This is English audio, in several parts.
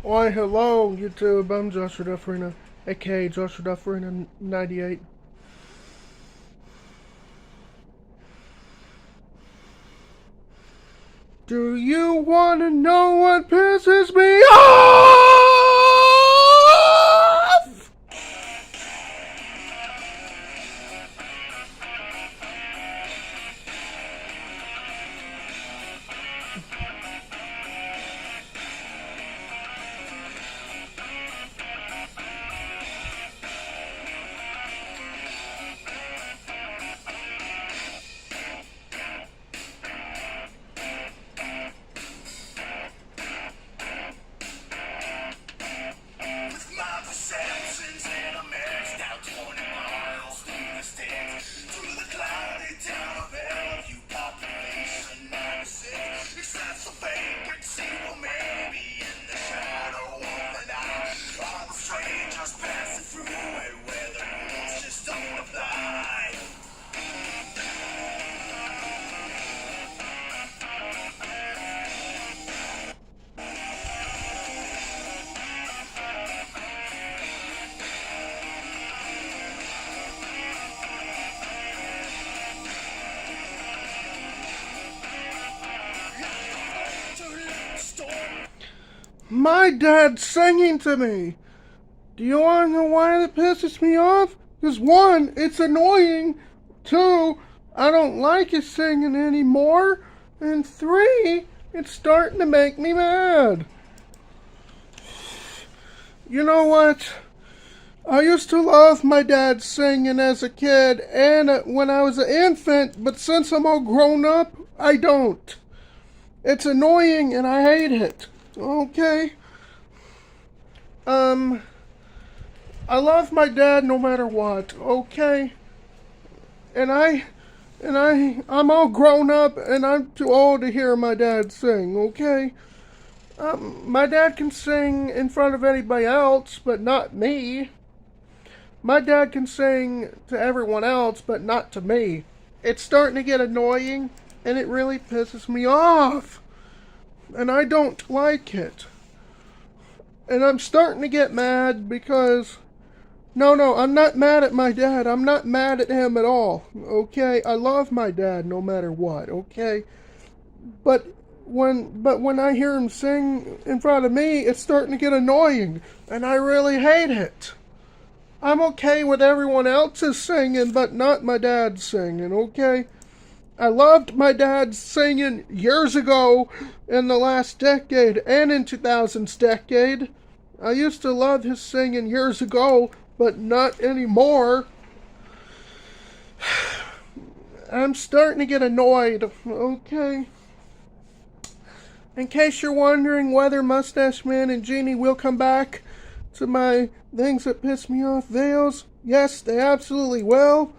Why, hello, YouTube. I'm Joshua Dufurrena, aka Joshua Dufurrena 98. Do you want to know what pisses me off? My dad's singing to me. Do you want to know why that pisses me off? Because one, it's annoying. Two, I don't like his singing anymore. And three, it's starting to make me mad. You know what? I used to love my dad singing as a kid and when I was an infant, but since I'm all grown up, I don't. It's annoying and I hate it. Okay? I love my dad no matter what, okay? And I'm all grown up and I'm too old to hear my dad sing, okay? My dad can sing in front of anybody else, but not me. My dad can sing to everyone else, but not to me. It's starting to get annoying, and it really pisses me off. And I don't like it. And I'm starting to get mad because... No, I'm not mad at my dad. I'm not mad at him at all, okay? I love my dad no matter what, okay? But when I hear him sing in front of me, it's starting to get annoying, and I really hate it. I'm okay with everyone else's singing, but not my dad's singing, okay? I loved my dad singing years ago in the last decade and in 2000's decade. I used to love his singing years ago, but not anymore. I'm starting to get annoyed, okay? In case you're wondering whether Mustache Man and Genie will come back to my things that piss me off videos, yes, they absolutely will.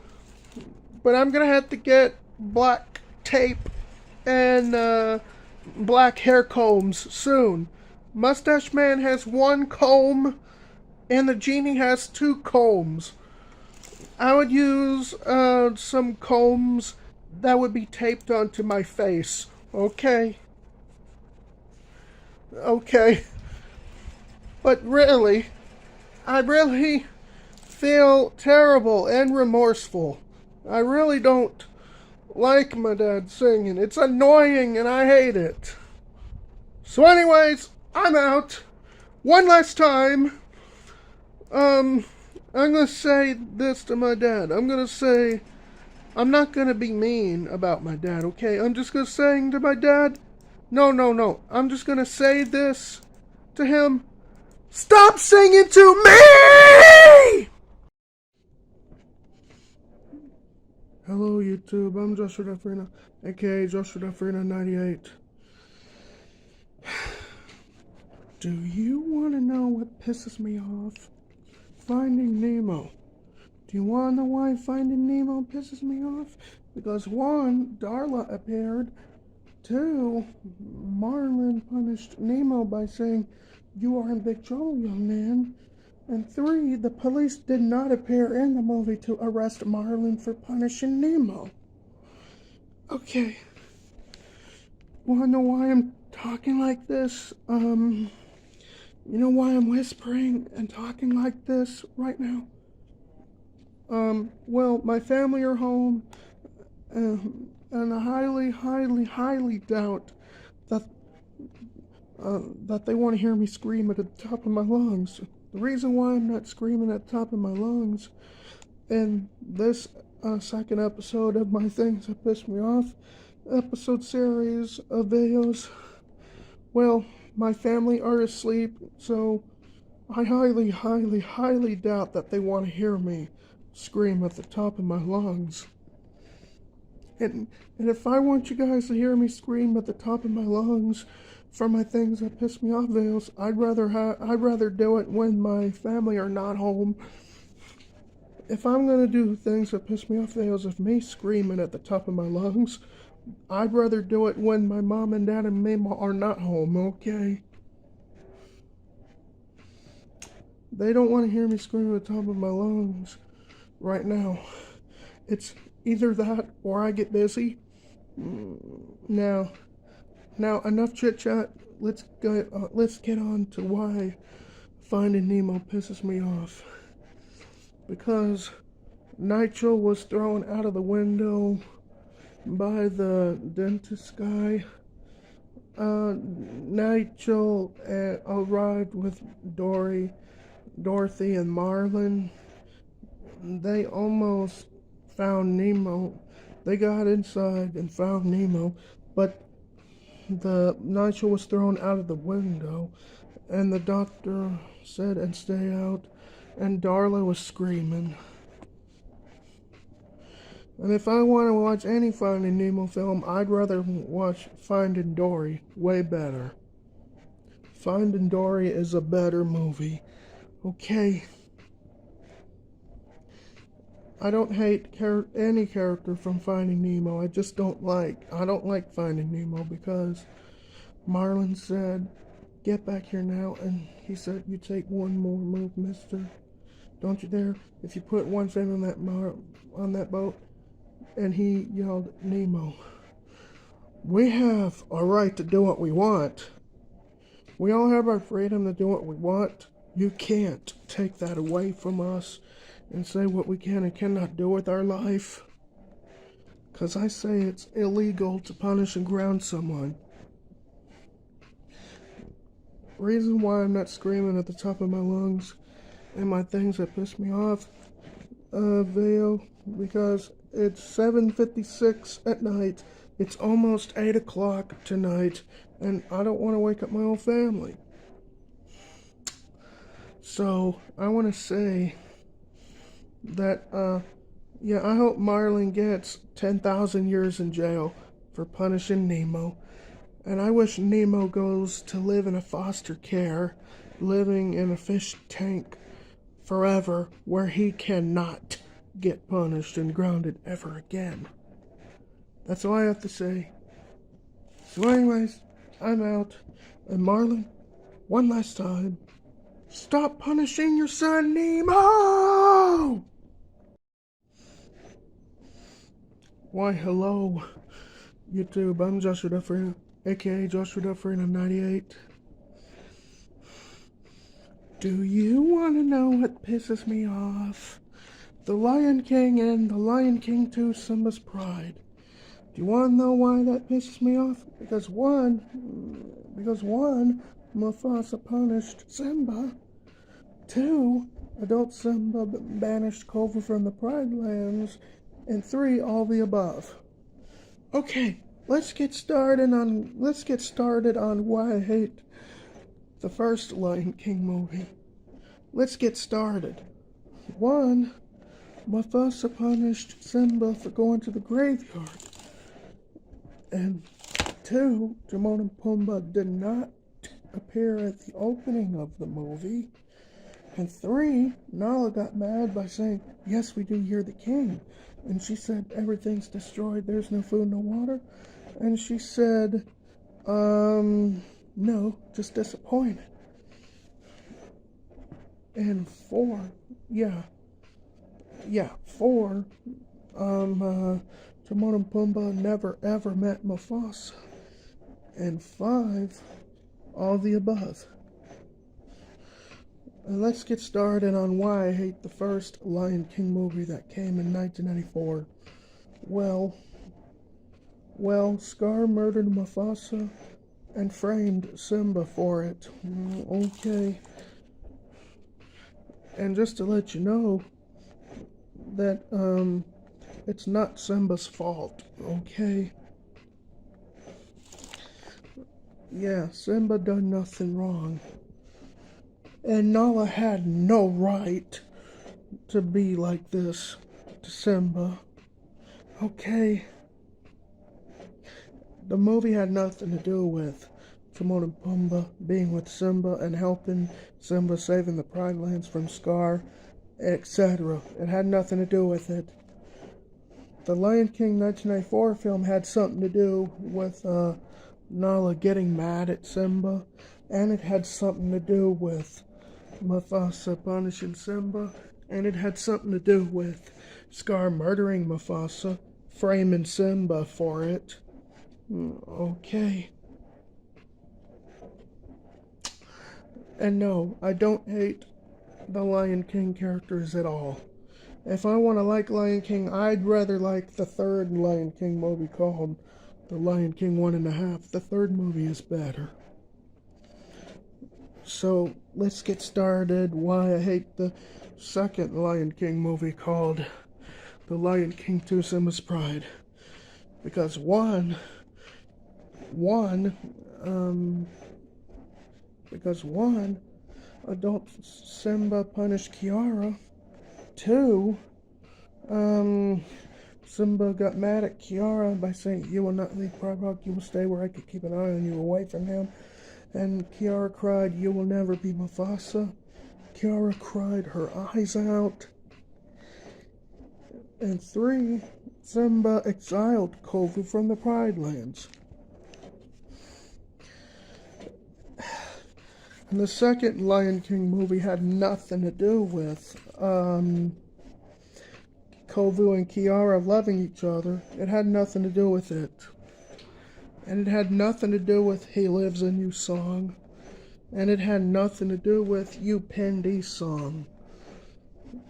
But I'm gonna have to get black tape and black hair combs soon. Mustache Man has one comb and the Genie has two combs. I would use some combs that would be taped onto my face. Okay? Okay. But really, I really feel terrible and remorseful. I really don't like my dad singing. It's annoying and I hate it. So anyways, I'm out. One last time. I'm gonna say this to my dad. I'm gonna say, I'm not gonna be mean about my dad, okay? I'm just gonna say to my dad, no. I'm just gonna say this to him. Stop singing to me! Hello, YouTube. I'm Joshua Dufurrena, aka Joshua Dufurrena 98. Do you want to know what pisses me off? Finding Nemo. Do you want to know why Finding Nemo pisses me off? Because one, Darla appeared. Two, Marlin punished Nemo by saying, "You are in big trouble, young man." And three, the police did not appear in the movie to arrest Marlin for punishing Nemo. Okay. Wanna know why I'm talking like this? You know why I'm whispering and talking like this right now? Well, my family are home, and I highly doubt that that they want to hear me scream at the top of my lungs. The reason why I'm not screaming at the top of my lungs in this second episode of my Things That Piss Me Off episode series of videos, well, my family are asleep, so I highly doubt that they want to hear me scream at the top of my lungs. And if I want you guys to hear me scream at the top of my lungs for my Things That Piss Me Off videos, I'd rather do it when my family are not home. If I'm gonna do Things That Piss Me Off videos of me screaming at the top of my lungs, I'd rather do it when my mom and dad and Nemo are not home, okay? They don't want to hear me screaming at the top of my lungs right now. It's either that or I get busy. Now, enough chit chat. Let's get on to why Finding Nemo pisses me off. Because Nigel was thrown out of the window by the dentist guy. Nigel arrived with Dorothy, and Marlin. They almost found Nemo. They got inside and found Nemo, but the Nigel was thrown out of the window, and the doctor said, "And stay out," and Darla was screaming. And if I want to watch any Finding Nemo film, I'd rather watch Finding Dory. Way better. Finding Dory is a better movie. Okay. I don't hate any character from Finding Nemo. I don't like Finding Nemo because Marlin said, "Get back here now," and he said, "You take one more move, mister. Don't you dare. If you put one fin on that boat," and he yelled, "Nemo, we have a right to do what we want. We all have our freedom to do what we want. You can't take that away from us and say what we can and cannot do with our life. Because I say it's illegal to punish and ground someone." Reason why I'm not screaming at the top of my lungs and my Things That Piss Me Off video, because it's 7:56 at night. It's almost 8 o'clock tonight, and I don't want to wake up my whole family. So I want to say that, I hope Marlin gets 10,000 years in jail for punishing Nemo. And I wish Nemo goes to live in a foster care, living in a fish tank forever, where he cannot get punished and grounded ever again. That's all I have to say. So anyways, I'm out. And Marlin, one last time, stop punishing your son, Nemo! Why, hello, YouTube. I'm Joshua Dufurrena, aka Joshua Dufurrena 98. Do you want to know what pisses me off? The Lion King and The Lion King 2, Simba's Pride. Do you want to know why that pisses me off? Because one, Mufasa punished Simba. 2, adult Simba banished Cobra from the Pride Lands. And 3, all the above. Okay, let's get started on why I hate the first Lion King movie. Let's get started. 1, Mufasa punished Simba for going to the graveyard. And 2, Timon and Pumbaa did not appear at the opening of the movie. And 3, Nala got mad by saying, "Yes, we do, you're the king." And she said, "Everything's destroyed, there's no food, no water." And she said, "No, just disappointed." And 4, 4, Timon and Pumbaa never ever met Mufasa. And 5, all the above. And let's get started on why I hate the first Lion King movie that came in 1994. Well, Scar murdered Mufasa and framed Simba for it. Okay. And just to let you know that it's not Simba's fault, okay? Yeah, Simba done nothing wrong. And Nala had no right to be like this to Simba. Okay. The movie had nothing to do with Timon and Pumbaa being with Simba and helping Simba saving the Pride Lands from Scar, etc. It had nothing to do with it. The Lion King 1994 film had something to do with Nala getting mad at Simba, and it had something to do with Mufasa punishing Simba, and it had something to do with Scar murdering Mufasa, framing Simba for it. Okay. And no, I don't hate the Lion King characters at all. If I want to like Lion King, I'd rather like the third Lion King movie called The Lion King 1.5. The third movie is better. So let's get started why I hate the second Lion King movie called The Lion King 2 Simba's Pride. Because one, adult Simba punished Kiara. 2, Simba got mad at Kiara by saying, "You will not leave Pride Rock, you will stay where I could keep an eye on you away from him." And Kiara cried, "You will never be Mufasa." Kiara cried her eyes out. And 3, Simba exiled Kovu from the Pride Lands. And the second Lion King movie had nothing to do with Kovu and Kiara loving each other. It had nothing to do with it. And it had nothing to do with He Lives in You song. And it had nothing to do with You Pendi song.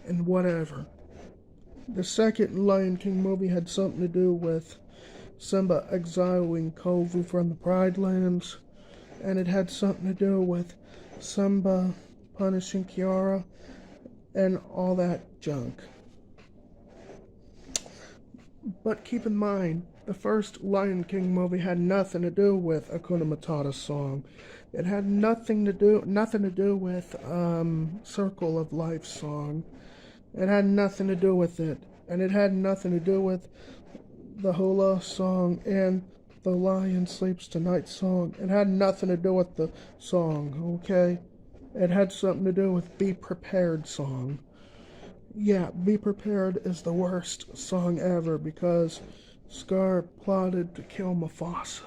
And whatever. The second Lion King movie had something to do with Simba exiling Kovu from the Pride Lands. And it had something to do with Simba punishing Kiara and all that junk. But keep in mind, the first Lion King movie had nothing to do with Hakuna Matata song. It had nothing to do with Circle of Life song. It had nothing to do with it. And it had nothing to do with the Hula song and the Lion Sleeps Tonight song. It had nothing to do with the song, okay? It had something to do with Be Prepared song. Yeah, Be Prepared is the worst song ever because Scar plotted to kill Mufasa.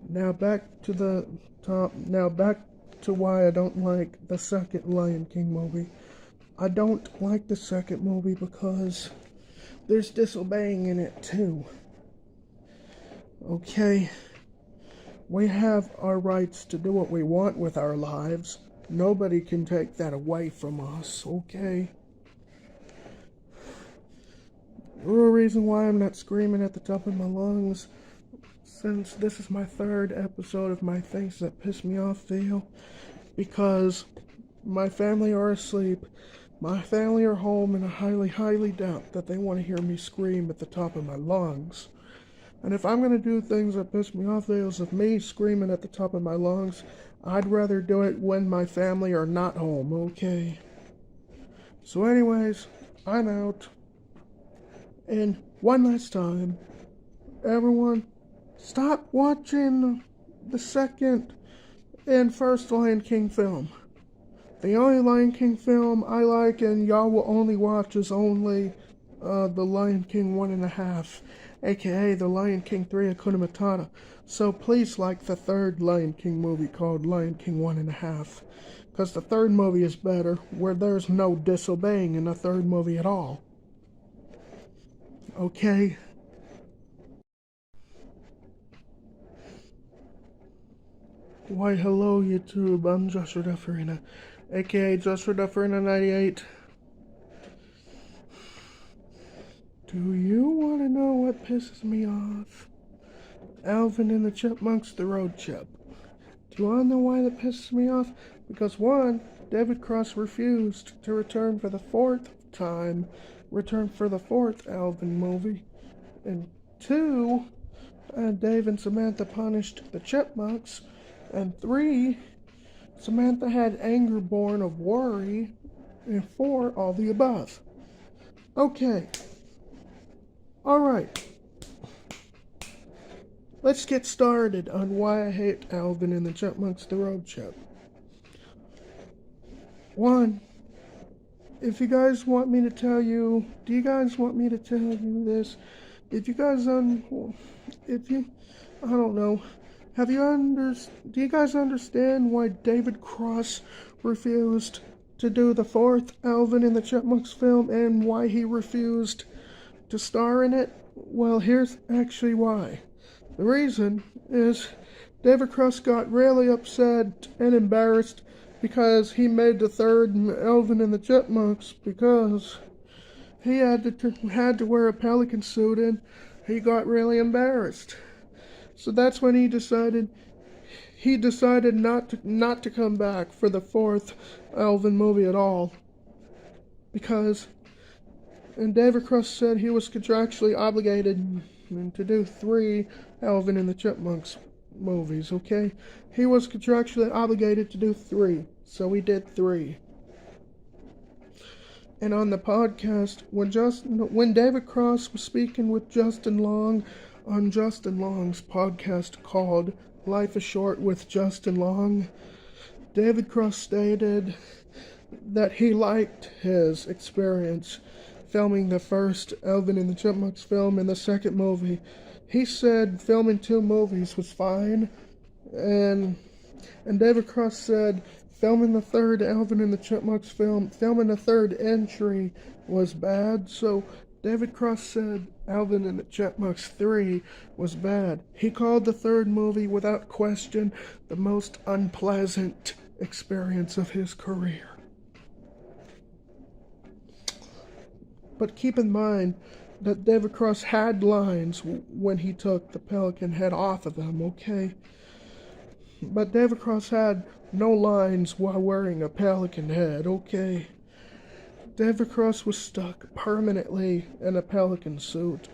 Now back to why I don't like the second Lion King movie. I don't like the second movie because there's disobeying in it too. Okay? We have our rights to do what we want with our lives. Nobody can take that away from us, okay? The real reason why I'm not screaming at the top of my lungs, since this is my third episode of my things that piss me off video, because my family are asleep, my family are home, and I highly doubt that they want to hear me scream at the top of my lungs. And if I'm going to do things that piss me off, videos of me screaming at the top of my lungs, I'd rather do it when my family are not home, okay? So anyways, I'm out. And one last time, everyone, stop watching the second and first Lion King film. The only Lion King film I like and y'all will only watch is only The Lion King 1.5, aka The Lion King 3 Hakuna Matata. So please like the third Lion King movie called Lion King 1.5, because the third movie is better, where there's no disobeying in the third movie at all. Okay? Why, hello, YouTube. I'm Joshua Dufurrena, aka Joshua Dufurrena 98. Do you want to know what pisses me off? Alvin and the Chipmunks, the road chip. Do you want to know why that pisses me off? Because one, David Cross refused to return for the fourth Alvin movie. And two, Dave and Samantha punished the Chipmunks. And three, Samantha had anger born of worry. And four, all the above. Okay. Alright. Let's get started on why I hate Alvin and the Chipmunks, the road chip. One, if you guys want me to tell you, do you guys want me to tell you this? I don't know. Do you guys understand why David Cross refused to do the fourth Alvin and the Chipmunks film and why he refused to star in it? Well, here's actually why. The reason is David Cross got really upset and embarrassed because he made the third Alvin and the Chipmunks because he had to wear a pelican suit and he got really embarrassed. So that's when he decided not to come back for the fourth Alvin movie at all. And David Cross said he was contractually obligated to do 3 Alvin and the Chipmunks movies, okay? He was contractually obligated to do 3, so he did 3. And on the podcast, when David Cross was speaking with Justin Long on Justin Long's podcast called Life is Short with Justin Long, David Cross stated that he liked his experience filming the first Alvin and the Chipmunks film and the second movie. He said filming 2 movies was fine, and David Cross said filming the third Alvin and the Chipmunks film, filming the third entry was bad, so David Cross said Alvin and the Chipmunks 3 was bad. He called the third movie, without question, the most unpleasant experience of his career. But keep in mind that David Cross had lines when he took the pelican head off of him, okay? But David Cross had no lines while wearing a pelican head, okay? David Cross was stuck permanently in a pelican suit,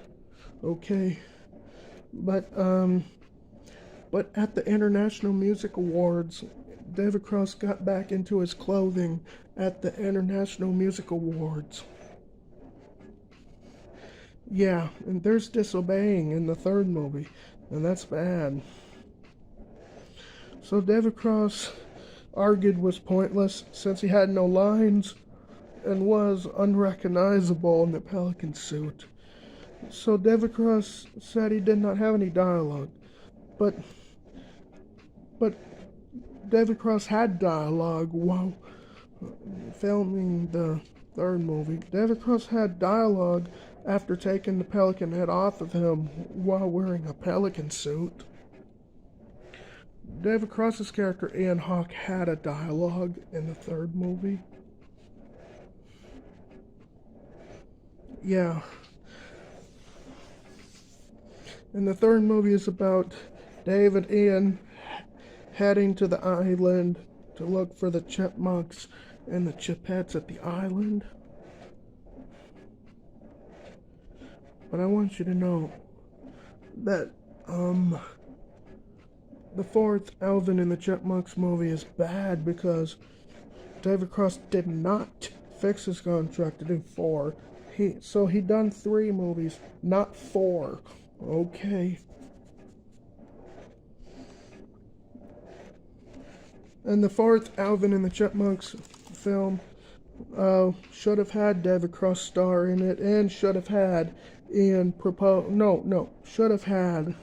okay? But at the International Music Awards, David Cross got back into his clothing at the International Music Awards. Yeah, and there's disobeying in the third movie, and that's bad. So David Cross argued was pointless since he had no lines and was unrecognizable in the pelican suit. So David Cross said he did not have any dialogue, but David Cross had dialogue while filming the third movie. David Cross had dialogue after taking the pelican head off of him while wearing a pelican suit. David Cross's character Ian Hawke had a dialogue in the third movie. Yeah. And the third movie is about Dave and Ian heading to the island to look for the chipmunks and the chipettes at the island. But I want you to know that the fourth Alvin and the Chipmunks movie is bad because David Cross did not fix his contract to do 4. He done 3 movies, not 4. Okay. And the fourth Alvin and the Chipmunks film should have had David Cross star in it and should have had should have had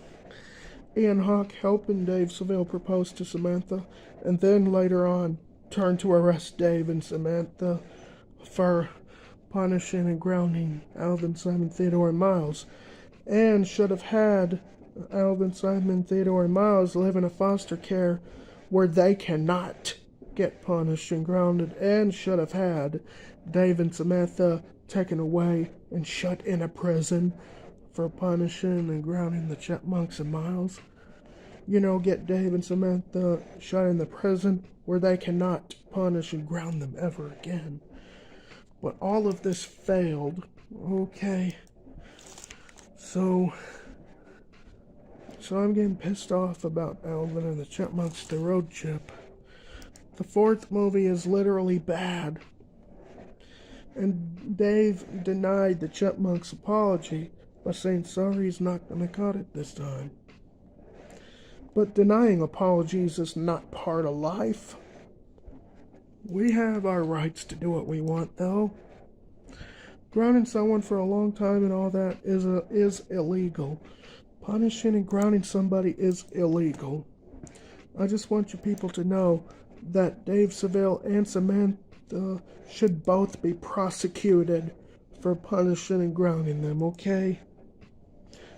Ian Hawke helping Dave Seville propose to Samantha, and then later on turn to arrest Dave and Samantha for punishing and grounding Alvin, Simon, Theodore, and Miles, and should have had Alvin, Simon, Theodore, and Miles live in a foster care where they cannot get punished and grounded, and should have had Dave and Samantha taken away and shut in a prison for punishing and grounding the Chipmunks and Miles. You know, get Dave and Samantha shut in the prison where they cannot punish and ground them ever again. But all of this failed. Okay. So I'm getting pissed off about Alvin and the Chipmunks, the road chip. The fourth movie is literally bad. And Dave denied the Chipmunks' apology by saying sorry, he's not going to cut it this time. But denying apologies is not part of life. We have our rights to do what we want, though. Grounding someone for a long time and all that is illegal. Punishing and grounding somebody is illegal. I just want you people to know that Dave Seville and Samantha should both be prosecuted for punishing and grounding them, okay?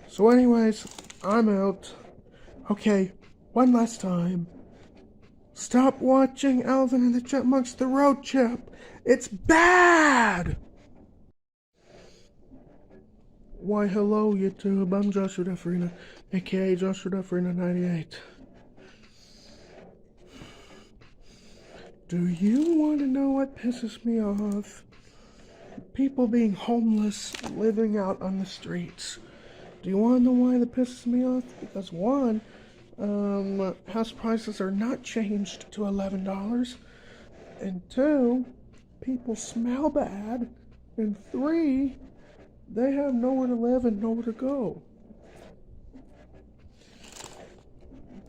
So anyways, I'm out. Okay, one last time. Stop watching Alvin and the Chipmunks, the road chip. It's bad! Why, hello, YouTube. I'm Joshua Dufurrena, aka Joshua Dufurrena 98. Do you want to know what pisses me off? People being homeless, living out on the streets. Do you want to know why that pisses me off? Because one, house prices are not changed to $11. And two, people smell bad. And three, they have nowhere to live and nowhere to go.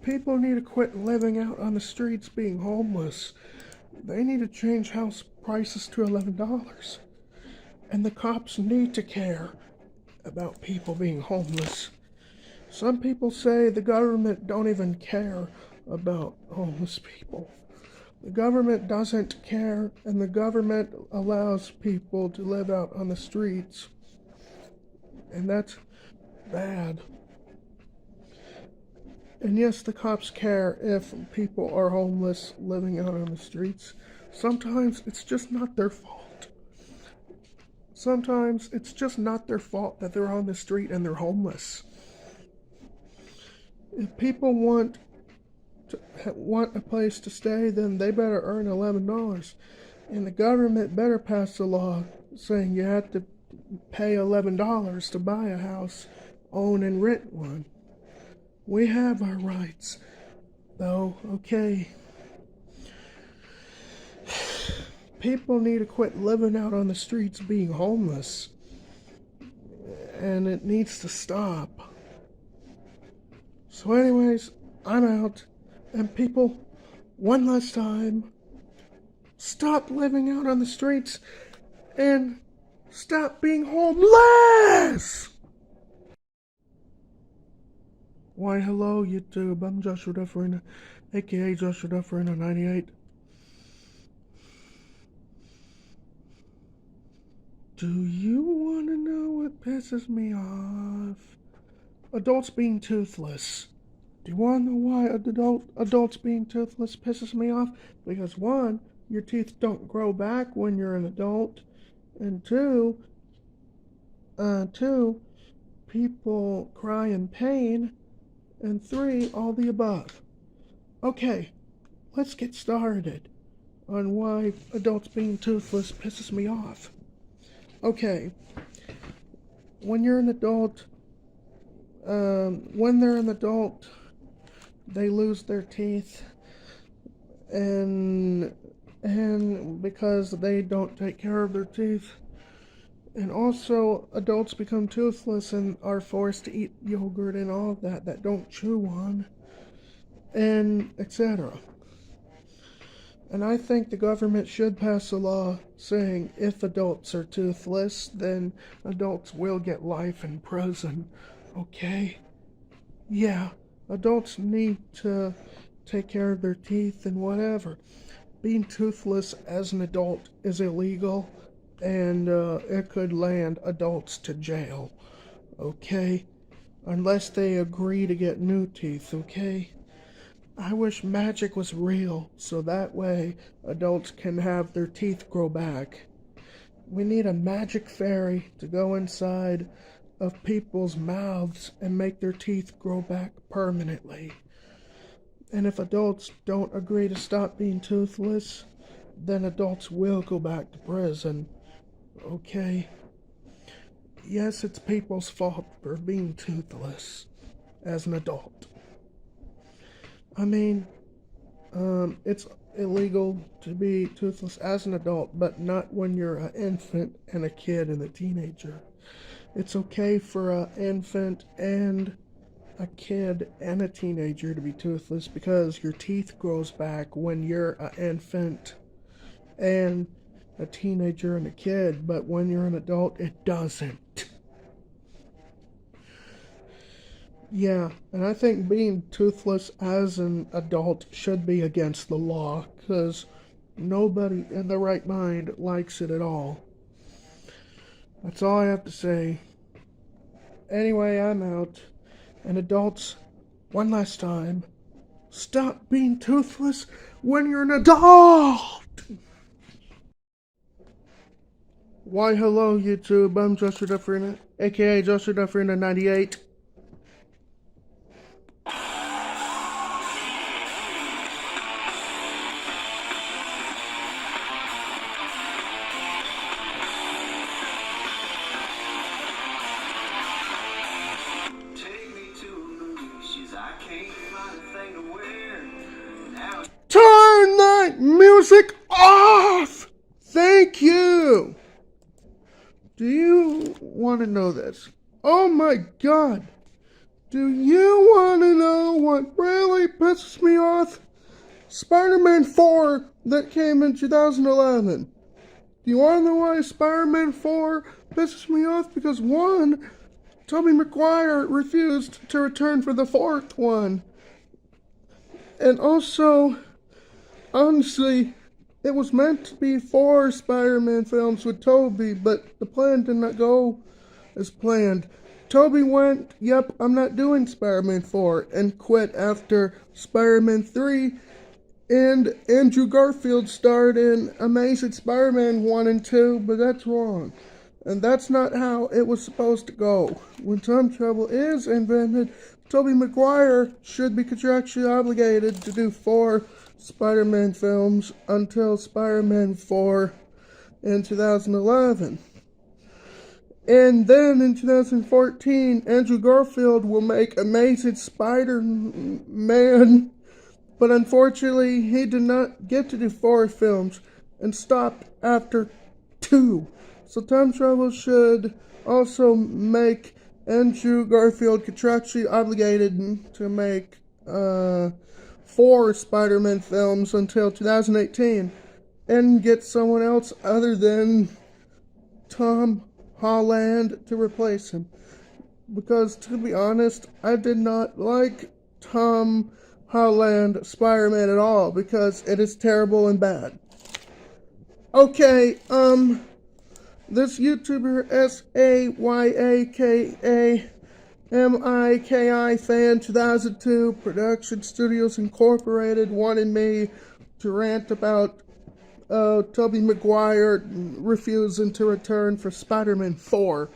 People need to quit living out on the streets being homeless. They need to change house prices to $11. And the cops need to care about people being homeless. Some people say the government don't even care about homeless people. The government doesn't care, and the government allows people to live out on the streets. And that's bad. And yes, the cops care if people are homeless living out on the streets. Sometimes it's just not their fault. Sometimes it's just not their fault that they're on the street and they're homeless. If people want a place to stay, then they better earn $11. And the government better pass a law saying you have to pay $11 to buy a house, own and rent one. We have our rights, though, okay? People need to quit living out on the streets being homeless. And it needs to stop. So anyways, I'm out. And people, one last time, stop living out on the streets and stop being homeless! Why, hello, YouTube. I'm Joshua Dufurrena, aka Joshua Dufurrena 98. Do you want to know what pisses me off? Adults being toothless. Do you want to know why adults being toothless pisses me off? Because one, your teeth don't grow back when you're an adult. And two, people cry in pain. And three, all the above. Okay, let's get started on why adults being toothless pisses me off. Okay, when you're an adult, when they're an adult, they lose their teeth, and because they don't take care of their teeth. And also, adults become toothless and are forced to eat yogurt and all of that don't chew on, and etc. And I think the government should pass a law saying if adults are toothless, then adults will get life in prison, okay? Yeah, adults need to take care of their teeth and whatever. Being toothless as an adult is illegal. And it could land adults to jail, okay? Unless they agree to get new teeth, okay? I wish magic was real, so that way adults can have their teeth grow back. We need a magic fairy to go inside of people's mouths and make their teeth grow back permanently. And if adults don't agree to stop being toothless, then adults will go back to prison. Okay? Yes, it's people's fault for being toothless as an adult. I mean, it's illegal to be toothless as an adult, but not when you're an infant and a kid and a teenager. It's okay for an infant and a kid and a teenager to be toothless because your teeth grows back when you're an infant and a teenager and a kid, but when you're an adult, it doesn't. Yeah, and I think being toothless as an adult should be against the law, because nobody in their right mind likes it at all. That's all I have to say. Anyway, I'm out. And adults, one last time, stop being toothless when you're an adult! Why, hello, YouTube. I'm Joshua Dufurrena, aka Joshua Dufurrena 98. Turn that music off! Thank you! Do you want to know this? Oh my god! Do you want to know what really pisses me off? Spider-Man 4 that came in 2011. Do you want to know why Spider-Man 4 pisses me off? Because one, Tobey Maguire refused to return for the fourth one. And also, honestly, it was meant to be 4 Spider-Man films with Tobey, but the plan did not go as planned. Tobey went, yep, I'm not doing Spider-Man 4, and quit after Spider-Man 3, and Andrew Garfield starred in Amazing Spider-Man 1 and 2, but that's wrong. And that's not how it was supposed to go. When time travel is invented, Tobey Maguire should be contractually obligated to do 4 Spider-Man films until Spider-Man 4 in 2011. And then in 2014, Andrew Garfield will make Amazing Spider-Man, but unfortunately he did not get to do 4 films and stopped after 2. So time travel should also make Andrew Garfield contractually obligated to make 4 Spider-Man films until 2018 and get someone else other than Tom Holland to replace him. Because, to be honest, I did not like Tom Holland Spider-Man at all because it is terrible and bad. Okay, this YouTuber SAYAKAMIKI Fan 2002 Production Studios Incorporated wanted me to rant about Tobey Maguire refusing to return for Spider-Man 4.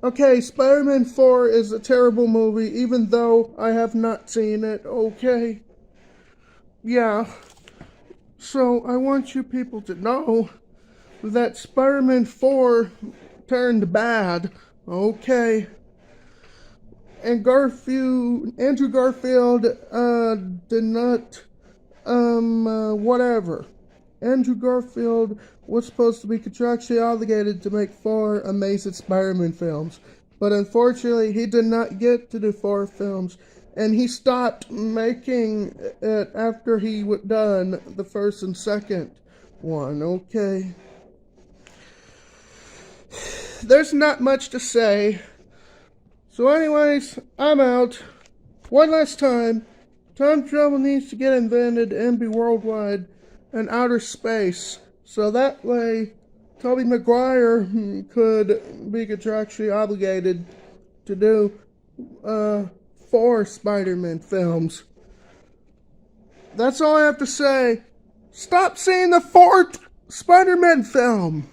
Okay, Spider-Man 4 is a terrible movie, even though I have not seen it, okay? Yeah. So, I want you people to know that Spider-Man 4 turned bad, okay? And Andrew Garfield, did not, whatever. Andrew Garfield was supposed to be contractually obligated to make 4 Amazing Spider-Man films, but unfortunately he did not get to do 4 films, and he stopped making it after he was done the first and second one, okay? There's not much to say. So anyways, I'm out. One last time, time travel needs to get invented and be worldwide and outer space. So that way, Tobey Maguire could be contractually obligated to do 4 Spider-Man films. That's all I have to say. Stop seeing the fourth Spider-Man film.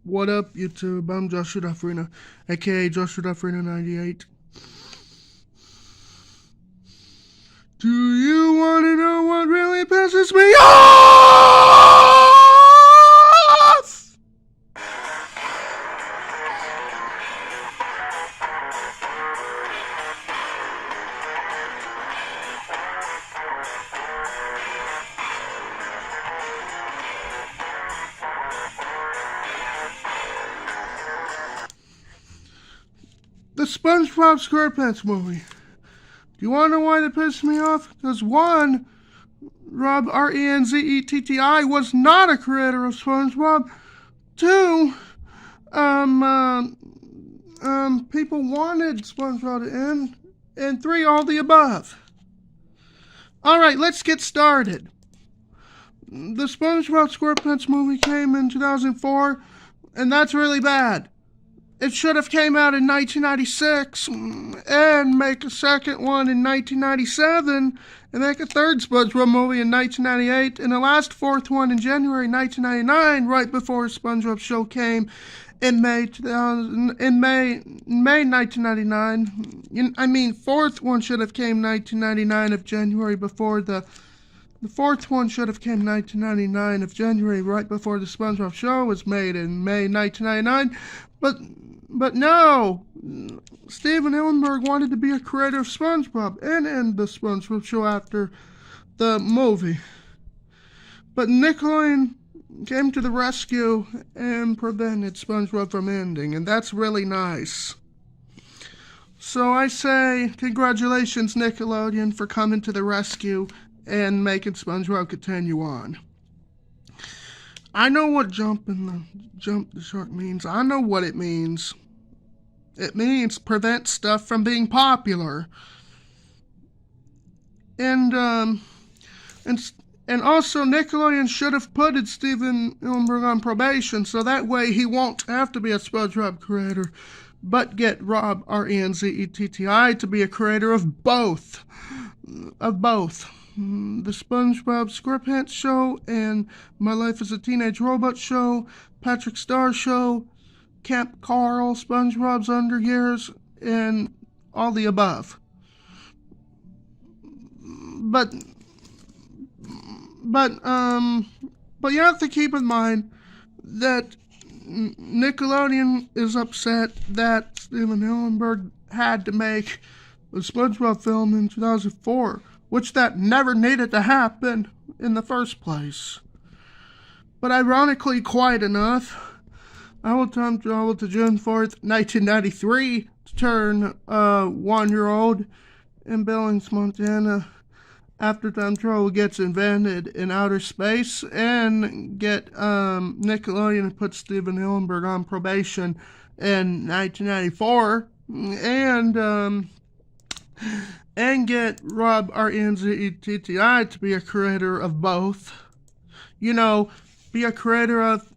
What up, YouTube? I'm Joshua Dufurrena, aka Joshua Dufurrena 98. Do you want to know what really pisses me off? The SpongeBob SquarePants movie. Do you want to know why that pissed me off? Because one, Rob Renzetti was not a creator of SpongeBob. Two, people wanted SpongeBob to end. And three, all the above. Alright, let's get started. The SpongeBob SquarePants movie came in 2004, and that's really bad. It should have came out in 1996 and make a second one in 1997 and make a third SpongeBob movie in 1998 and the last fourth one in January 1999, right before SpongeBob show came in May 1999. I mean, fourth one should have came 1999 of January before the fourth one should have came 1999 of January, right before the SpongeBob show was made in May 1999. But no, Steven Hillenburg wanted to be a creator of SpongeBob and end the SpongeBob show after the movie. But Nickelodeon came to the rescue and prevented SpongeBob from ending, and that's really nice. So I say, congratulations, Nickelodeon, for coming to the rescue and making SpongeBob continue on. I know what jump the shark means. I know what it means. It means prevent stuff from being popular. And also Nickelodeon should have put Steven Hillenburg on probation, so that way he won't have to be a SpongeBob creator, but get Rob Renzetti to be a creator of both. The SpongeBob SquarePants show and My Life as a Teenage Robot show, Patrick Star show, Camp Carl, SpongeBob's Underyears, and all the above. But you have to keep in mind that Nickelodeon is upset that Steven Hillenburg had to make a SpongeBob film in 2004, which that never needed to happen in the first place. But ironically, quite enough, I will time travel to June 4th, 1993 to turn 1-year-old in Billings, Montana, after time travel gets invented in outer space, and get Nickelodeon to put Steven Hillenburg on probation in 1994, and get Rob Renzetti to be a creator of both. You know, be a creator of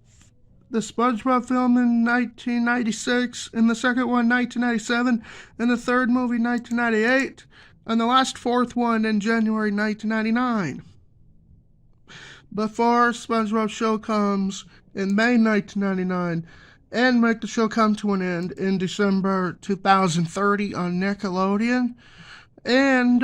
the SpongeBob film in 1996, and the second one 1997, and the third movie 1998, and the last fourth one in January 1999. Before SpongeBob show comes in May 1999, and make the show come to an end in December 2030 on Nickelodeon, and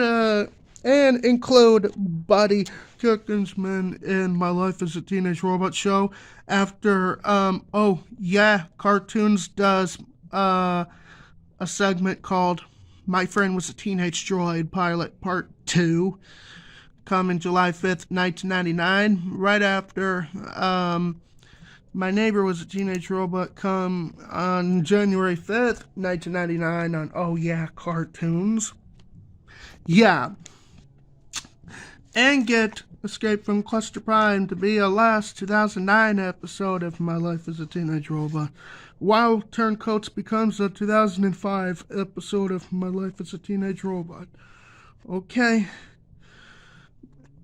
include Buddy Cookensman in My Life as a Teenage Robot show after, Cartoons does a segment called My Friend Was a Teenage Droid Pilot Part 2, coming July 5th, 1999, right after My Neighbor Was a Teenage Robot come on January 5th, 1999 on Cartoons. Yeah. And get Escape from Cluster Prime to be a last 2009 episode of My Life as a Teenage Robot, while Turncoats becomes a 2005 episode of My Life as a Teenage Robot. Okay.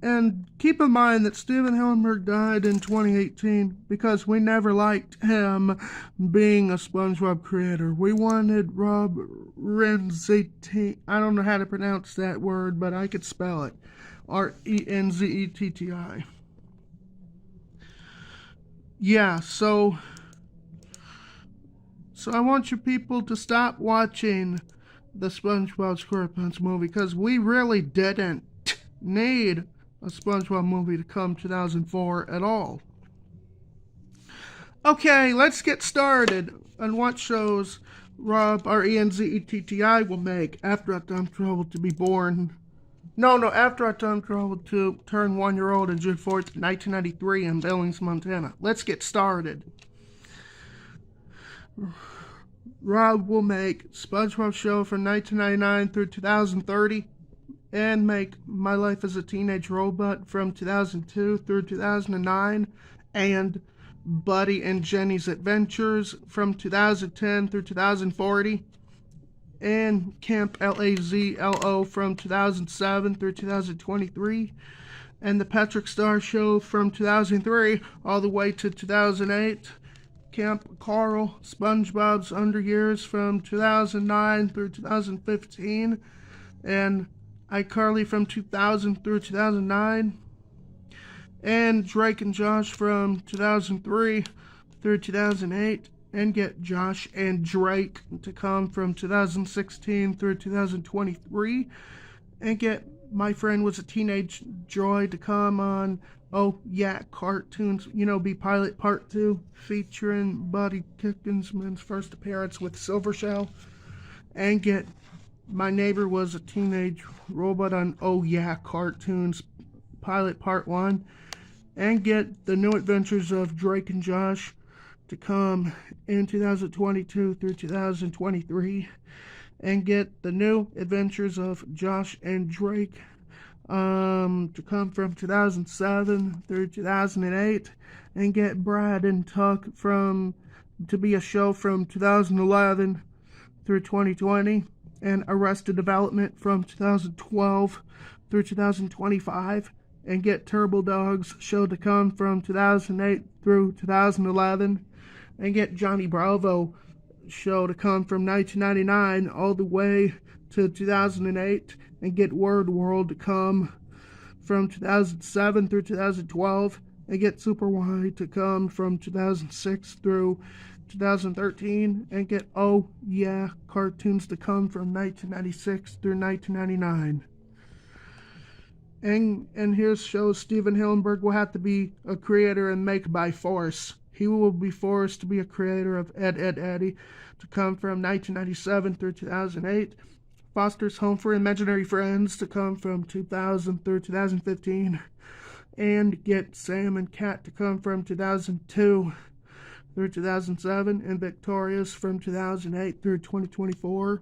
And keep in mind that Steven Hillenburg died in 2018 because we never liked him being a SpongeBob creator. We wanted Rob Renzetti. I don't know how to pronounce that word, but I could spell it. Renzetti. Yeah, so I want you people to stop watching the SpongeBob SquarePants movie because we really didn't need a SpongeBob movie to come 2004 at all. Okay, let's get started on what shows Rob, Renzetti, will make after our time travel to be born. After our time travel to turn 1-year-old on June 4th, 1993 in Billings, Montana. Let's get started. Rob will make SpongeBob show from 1999 through 2030 and make My Life as a Teenage Robot from 2002 through 2009 and Buddy and Jenny's Adventures from 2010 through 2040 and Camp LAZLO from 2007 through 2023 and The Patrick Star Show from 2003 all the way to 2008. Camp Carl, SpongeBob's Under Years from 2009 through 2015, and iCarly from 2000 through 2009, and Drake and Josh from 2003 through 2008, and get Josh and Drake to come from 2016 through 2023, and get My Friend Was a Teenage Joy to come on Oh Yeah Cartoons, Be Pilot Part 2, featuring Buddy Kickensman's first appearance with Silvershell, and get My Neighbor Was a Teenage Robot on Oh Yeah Cartoons, Pilot Part 1, and get The New Adventures of Drake and Josh to come in 2022 through 2023, and get The New Adventures of Josh and Drake to come from 2007 through 2008, and get Brad and Tuck to be a show from 2011 through 2020, and Arrested Development from 2012 through 2025, and get Turbo Dogs show to come from 2008 through 2011, and get Johnny Bravo show to come from 1999 all the way to 2008, and get Word World to come from 2007 through 2012, and get Super Y to come from 2006 through 2013, and get Oh Yeah Cartoons to come from 1996 through 1999. And here's shows Steven Hillenburg will have to be a creator and make by force. He will be forced to be a creator of Ed, Edd, Eddy to come from 1997 through 2008. Foster's Home for Imaginary Friends to come from 2000 through 2015, and get Sam and Cat to come from 2002 through 2007, and Victorious from 2008 through 2024.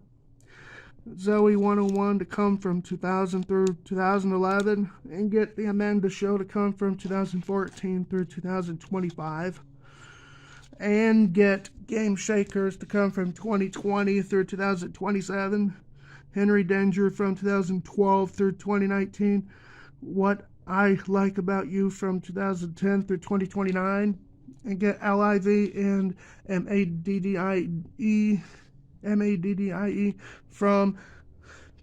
Zoe 101 to come from 2000 through 2011, and get The Amanda Show to come from 2014 through 2025, and get Game Shakers to come from 2020 through 2027, Henry Danger from 2012 through 2019, What I Like About You from 2010 through 2029, and get LIV and MADDIE from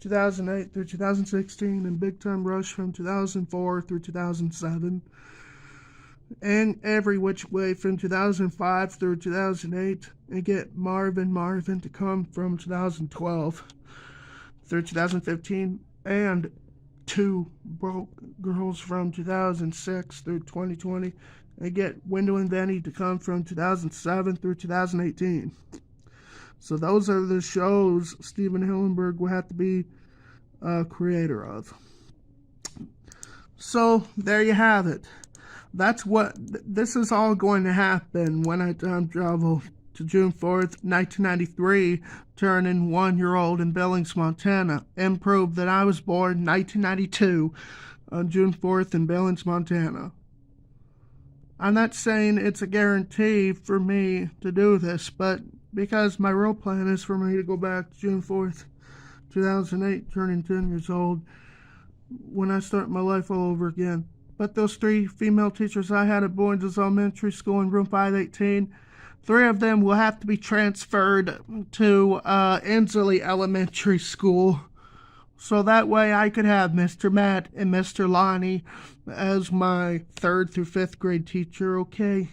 2008 through 2016, and Big Time Rush from 2004 through 2007, and Every Which Way from 2005 through 2008, and get Marvin to come from 2012 through 2015, and Two Broke Girls from 2006 through 2020, and get Wendell and Benny to come from 2007 through 2018. So those are the shows Steven Hillenburg will have to be a creator of. So there you have it. This is all going to happen when I time travel to June 4th, 1993, turning 1-year-old in Billings, Montana, and prove that I was born 1992 on June 4th in Billings, Montana. I'm not saying it's a guarantee for me to do this, but because my real plan is for me to go back to June 4th, 2008, turning 10 years old, when I start my life all over again. But those 3 female teachers I had at Boynes Elementary School in room 518, 3 of them will have to be transferred to Inslee Elementary School. So that way I could have Mr. Matt and Mr. Lonnie as my 3rd through 5th grade teacher, okay?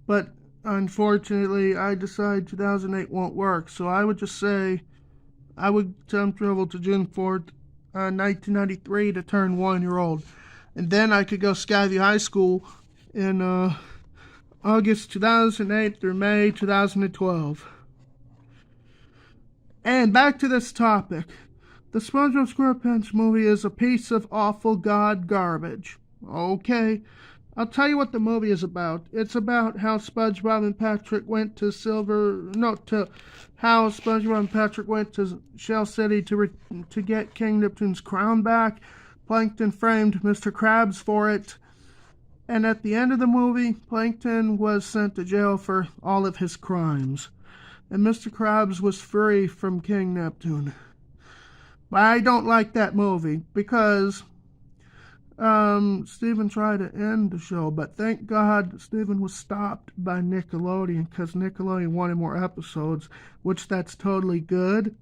But unfortunately, I decided 2008 won't work, so I would just say I would time travel to June 4th, 1993 to turn 1-year-old. And then I could go Skyview High School in August 2008 through May 2012. And back to this topic. The SpongeBob SquarePants movie is a piece of awful god garbage. Okay, I'll tell you what the movie is about. It's about how SpongeBob and Patrick went to how SpongeBob and Patrick went to Shell City to get King Neptune's crown back. Plankton framed Mr. Krabs for it. And at the end of the movie, Plankton was sent to jail for all of his crimes. And Mr. Krabs was free from King Neptune. But I don't like that movie because Steven tried to end the show, but thank God Steven was stopped by Nickelodeon because Nickelodeon wanted more episodes, which that's totally good.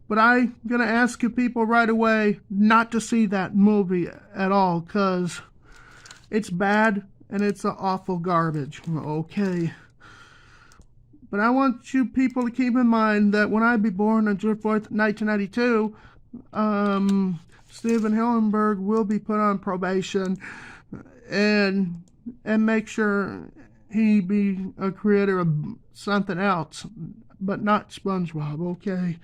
But I'm going to ask you people right away not to see that movie at all because it's bad and it's an awful garbage. Okay. But I want you people to keep in mind that when I be born on June 4th, 1992, Steven Hillenburg will be put on probation and make sure he be a creator of something else, but not SpongeBob, okay?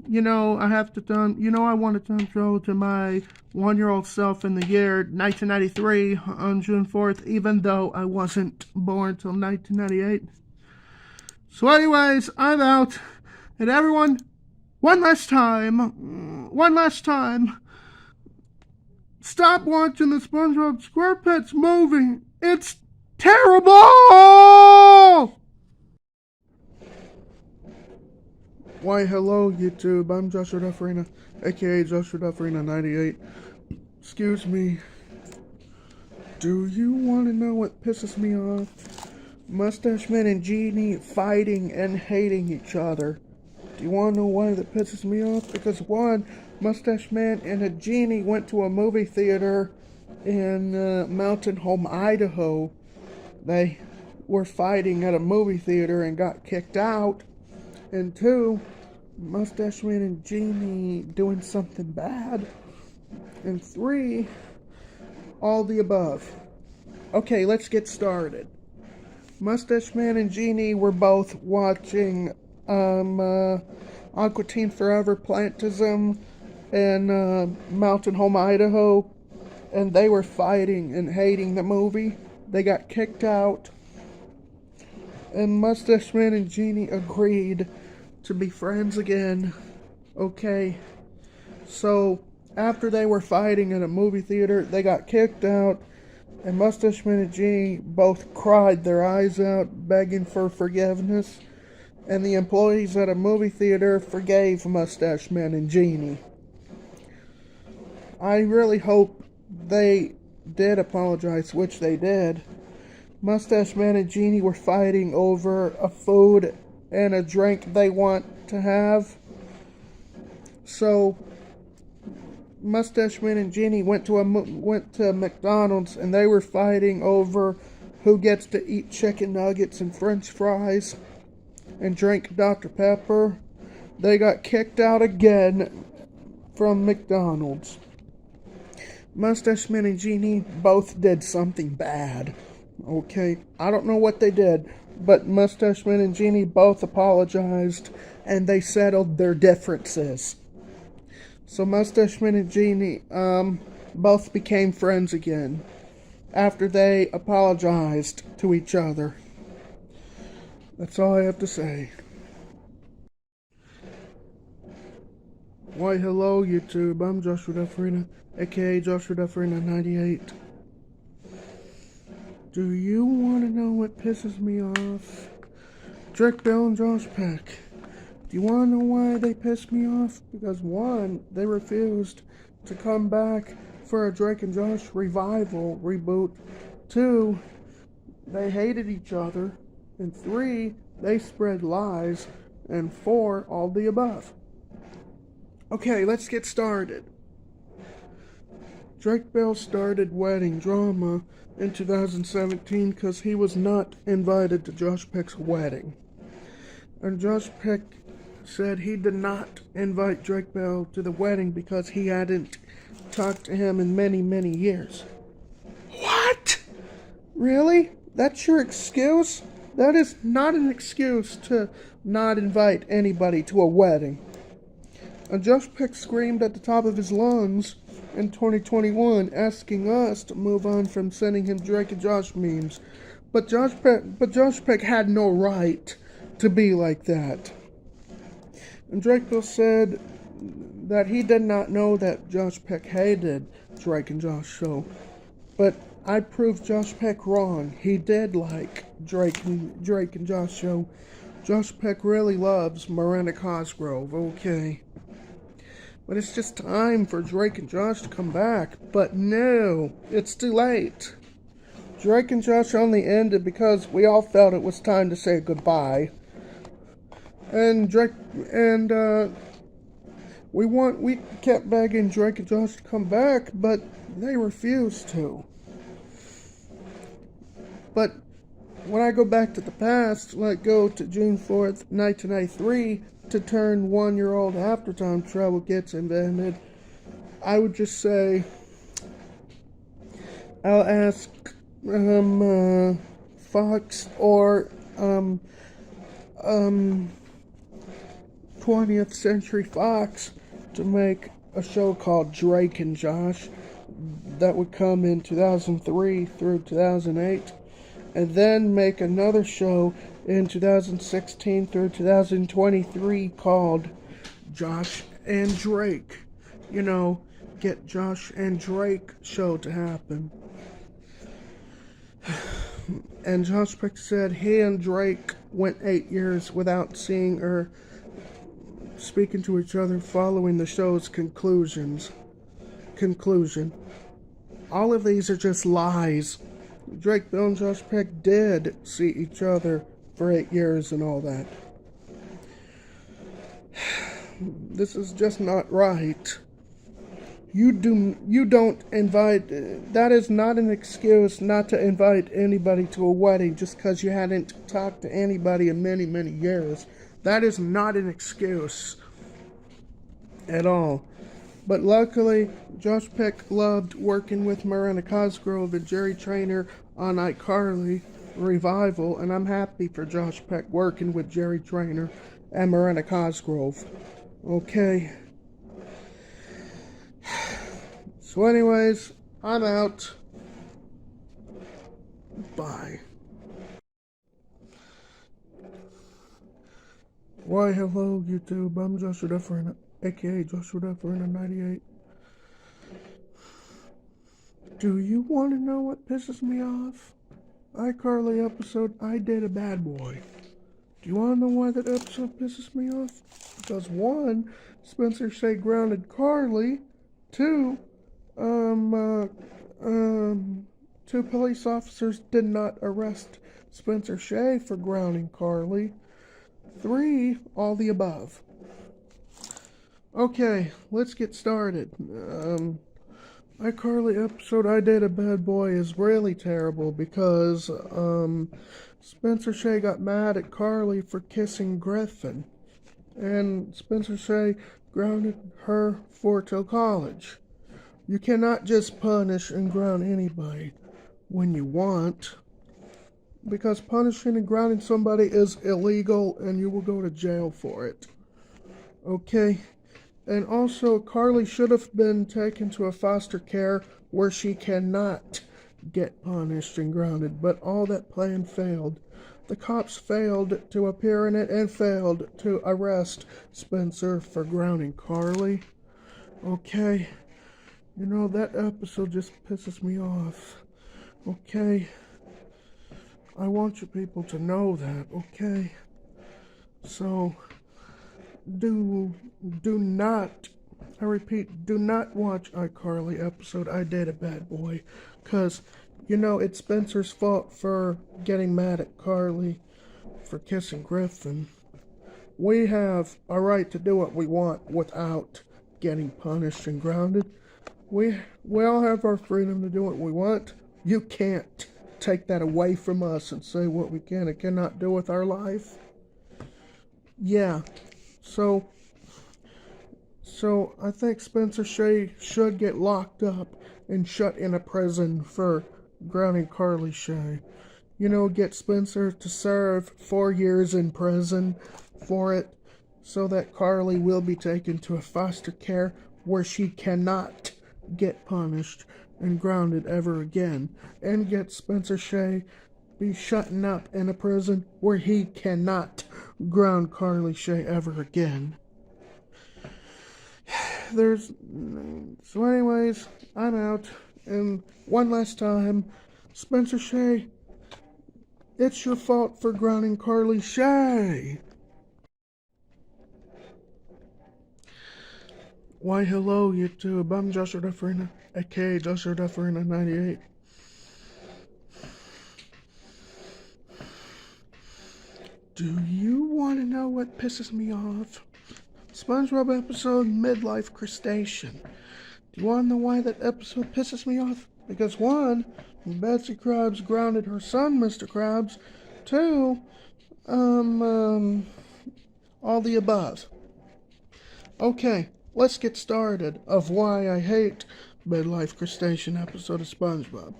I want to time travel to my 1-year-old self in the year 1993 on June 4th, even though I wasn't born till 1998. So anyways, I'm out. And everyone, one last time, stop watching the SpongeBob SquarePants movie. It's terrible! Why, hello, YouTube. I'm Joshua Dufurrena, aka Joshua Dufurrena 98. Excuse me. Do you want to know what pisses me off? Mustache Man and Genie fighting and hating each other. Do you want to know why that pisses me off? Because one, Mustache Man and a Genie went to a movie theater in Mountain Home, Idaho. They were fighting at a movie theater and got kicked out. And 2, Mustache Man and Genie doing something bad. And 3, all the above. Okay, let's get started. Mustache Man and Genie were both watching Aqua Teen Forever Plantism in Mountain Home, Idaho. And they were fighting and hating the movie. They got kicked out. And Mustache Man and Genie agreed to be friends again. Okay. So, after they were fighting in a movie theater, they got kicked out. And Mustache Man and Genie both cried their eyes out, begging for forgiveness. And the employees at a movie theater forgave Mustache Man and Genie. I really hope they did apologize, which they did. Mustache Man and Genie were fighting over a food and a drink they want to have. So, Mustache Man and Genie went to McDonald's and they were fighting over who gets to eat chicken nuggets and French fries and drink Dr. Pepper. They got kicked out again from McDonald's. Mustache Man and Genie both did something bad. Okay, I don't know what they did, but Mustache Man and Genie both apologized and they settled their differences. So Mustache Man and Genie both became friends again after they apologized to each other. That's all I have to say. Why, hello, YouTube. I'm Joshua Dufurrena, aka Joshua Dufurrena 98. Do you want to know what pisses me off? Drake Bell and Josh Peck. Do you want to know why they pissed me off? Because one, they refused to come back for a Drake and Josh revival reboot. Two, they hated each other. And three, they spread lies. And four, all the above. Okay, let's get started. Drake Bell started wedding drama in 2017 because he was not invited to Josh Peck's wedding. And Josh Peck said he did not invite Drake Bell to the wedding because he hadn't talked to him in many, many years. What? Really? That's your excuse? That is not an excuse to not invite anybody to a wedding. And Josh Peck screamed at the top of his lungs in 2021, asking us to move on from sending him Drake and Josh memes. But Josh Peck had no right to be like that. And Drake Bell said that he did not know that Josh Peck hated Drake and Josh show. But I proved Josh Peck wrong. He did like Drake and Josh show. Josh Peck really loves Miranda Cosgrove, okay. But it's just time for Drake and Josh to come back. But no, it's too late. Drake and Josh only ended because we all felt it was time to say goodbye. And we kept begging Drake and Josh to come back, but they refused to. But when I go back to the past, like go to June 4th, 1993, to turn 1-year-old after time travel gets invented, I would just say, I'll ask Fox or 20th Century Fox to make a show called Drake and Josh that would come in 2003 through 2008, and then make another show in 2016 through 2023 called Josh and Drake. You know, get Josh and Drake show to happen. And Josh Peck said he and Drake went 8 years without seeing or speaking to each other following the show's conclusion. All of these are just lies. Drake Bell and Josh Peck did see each other for 8 years and all that. This is just not right. You don't invite, that is not an excuse not to invite anybody to a wedding just because you hadn't talked to anybody in many, many years. That is not an excuse at all. But luckily, Josh Peck loved working with Miranda Cosgrove and Jerry Trainer on iCarly revival, and I'm happy for Josh Peck working with Jerry Trainer and Miranda Cosgrove. Okay. So anyways, I'm out. Bye. Why, hello, YouTube. I'm Joshua Dufurrena, aka Joshua Dufurrena 98. Do you want to know what pisses me off? iCarly episode, I Date a Bad Boy. Do you want to know why that episode pisses me off? Because one, Spencer Shea grounded Carly. Two, two police officers did not arrest Spencer Shea for grounding Carly. Three, all the above. Okay, let's get started. iCarly episode I Date a Bad Boy is really terrible because Spencer Shea got mad at Carly for kissing Griffin, and Spencer Shea grounded her for till college. You cannot just punish and ground anybody when you want, because punishing and grounding somebody is illegal and you will go to jail for it. Okay? And also, Carly should have been taken to a foster care where she cannot get punished and grounded, but all that plan failed. The cops failed to appear in it and failed to arrest Spencer for grounding Carly. Okay? You know, that episode just pisses me off. Okay? I want you people to know that, okay? So, do not, I repeat, do not watch iCarly episode I Date a Bad Boy, because, you know, it's Spencer's fault for getting mad at Carly for kissing Griffin. We have a right to do what we want without getting punished and grounded. We all have our freedom to do what we want. You can't take that away from us and say what we can and cannot do with our life. Yeah, so I think Spencer Shay should get locked up and shut in a prison for grounding Carly Shay. You know, get Spencer to serve 4 years in prison for it, so that Carly will be taken to a foster care where she cannot get punished and grounded ever again, and get Spencer Shay be shutting up in a prison where he cannot ground Carly Shay ever again. So anyways, I'm out, and one last time, Spencer Shay, it's your fault for grounding Carly Shay. Why, hello, YouTube. I'm Joshua Dufurrena, aka Joshua Dufurrena 98. Do you want to know what pisses me off? SpongeBob episode Midlife Crustacean. Do you want to know why that episode pisses me off? Because 1, Betsy Krabs grounded her son, Mr. Krabs. 2, all the above. Okay. Let's get started of why I hate Midlife Crustacean episode of SpongeBob.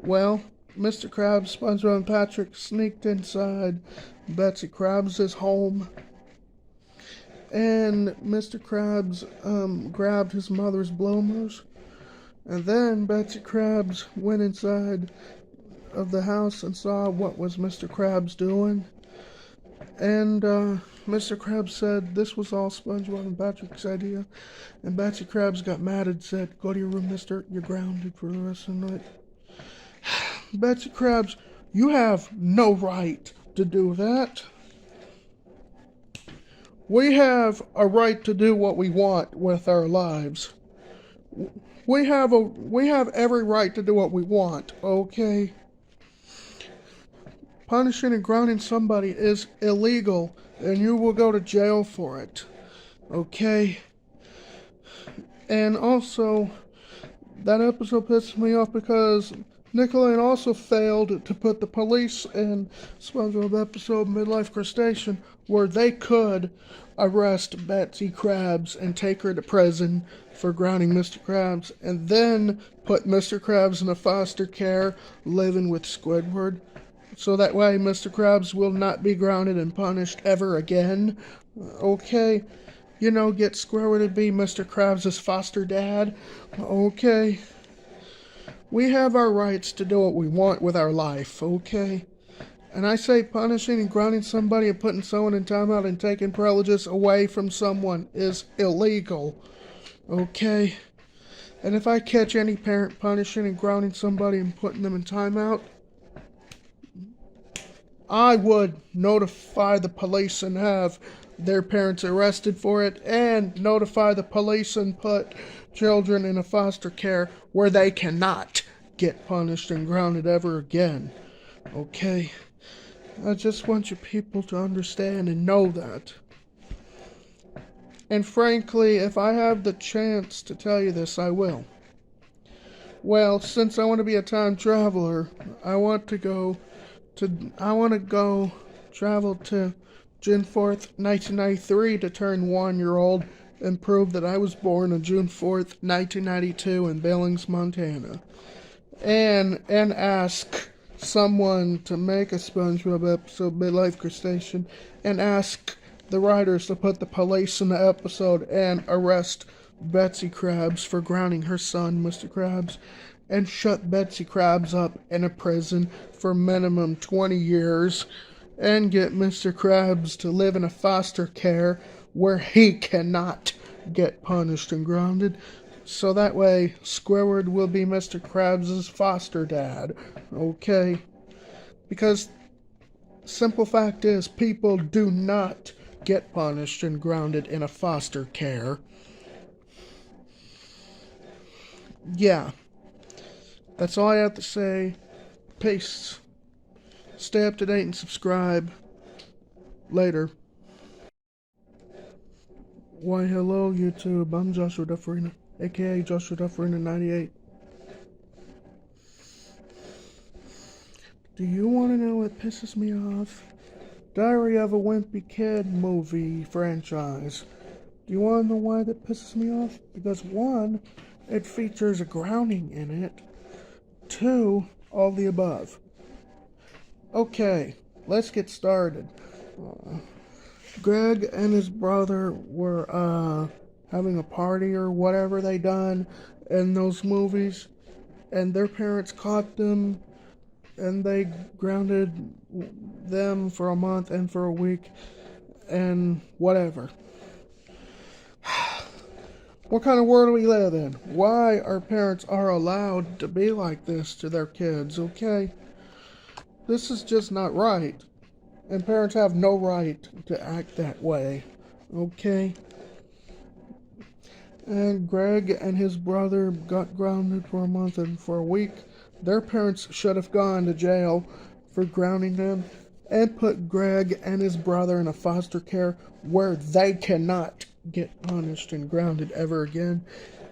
Well, Mr. Krabs, SpongeBob, and Patrick sneaked inside Betsy Krabs' home, and Mr. Krabs grabbed his mother's bloomers, and then Betsy Krabs went inside of the house and saw what was Mr. Krabs doing, and Mr. Krabs said this was all SpongeBob and Patrick's idea, and Betsy Krabs got mad and said, "Go to your room, mister, you're grounded for the rest of the night." Betsy Krabs, you have no right to do that. We have a right to do what we want with our lives. We have every right to do what we want, okay? Punishing and grounding somebody is illegal, and you will go to jail for it, okay? And also, that episode pisses me off because Nickelodeon also failed to put the police in SpongeBob episode Midlife Crustacean, where they could arrest Betsy Krabs and take her to prison for grounding Mr. Krabs, and then put Mr. Krabs in a foster care living with Squidward. So that way Mr. Krabs will not be grounded and punished ever again. Okay? You know, get Squidward to be Mr. Krabs' foster dad. Okay? We have our rights to do what we want with our life, okay? And I say punishing and grounding somebody and putting someone in timeout and taking privileges away from someone is illegal, okay? And if I catch any parent punishing and grounding somebody and putting them in timeout, I would notify the police and have their parents arrested for it, and notify the police and put children in a foster care where they cannot get punished and grounded ever again. Okay? I just want you people to understand and know that. And frankly, if I have the chance to tell you this, I will. Well, since I want to be a time traveler, I want to go travel to June 4th, 1993 to turn 1-year-old and prove that I was born on June 4th, 1992 in Billings, Montana. And ask someone to make a SpongeBob episode, Midlife Crustacean, and ask the writers to put the police in the episode and arrest Betsy Krabs for grounding her son, Mr. Krabs, and shut Betsy Krabs up in a prison for minimum 20 years, and get Mr. Krabs to live in a foster care where he cannot get punished and grounded, so that way Squidward will be Mr. Krabs' foster dad, okay? Because simple fact is, people do not get punished and grounded in a foster care. Yeah, that's all I have to say. Peace. Stay up to date and subscribe. Later. Why, hello, YouTube. I'm Joshua Dufurrena, aka Joshua Dufurrena 98. Do you want to know what pisses me off? Diary of a Wimpy Kid movie franchise. Do you want to know why that pisses me off? Because 1, it features a grounding in it. 2, all the above. Okay, let's get started. Greg and his brother were having a party or whatever they done in those movies, and their parents caught them, and they grounded them for a month and for a week, and whatever. What kind of world do we live in? Why our parents are allowed to be like this to their kids, okay? This is just not right. And parents have no right to act that way, okay? And Greg and his brother got grounded for a month and for a week. Their parents should have gone to jail for grounding them and put Greg and his brother in a foster care where they cannot get punished and grounded ever again,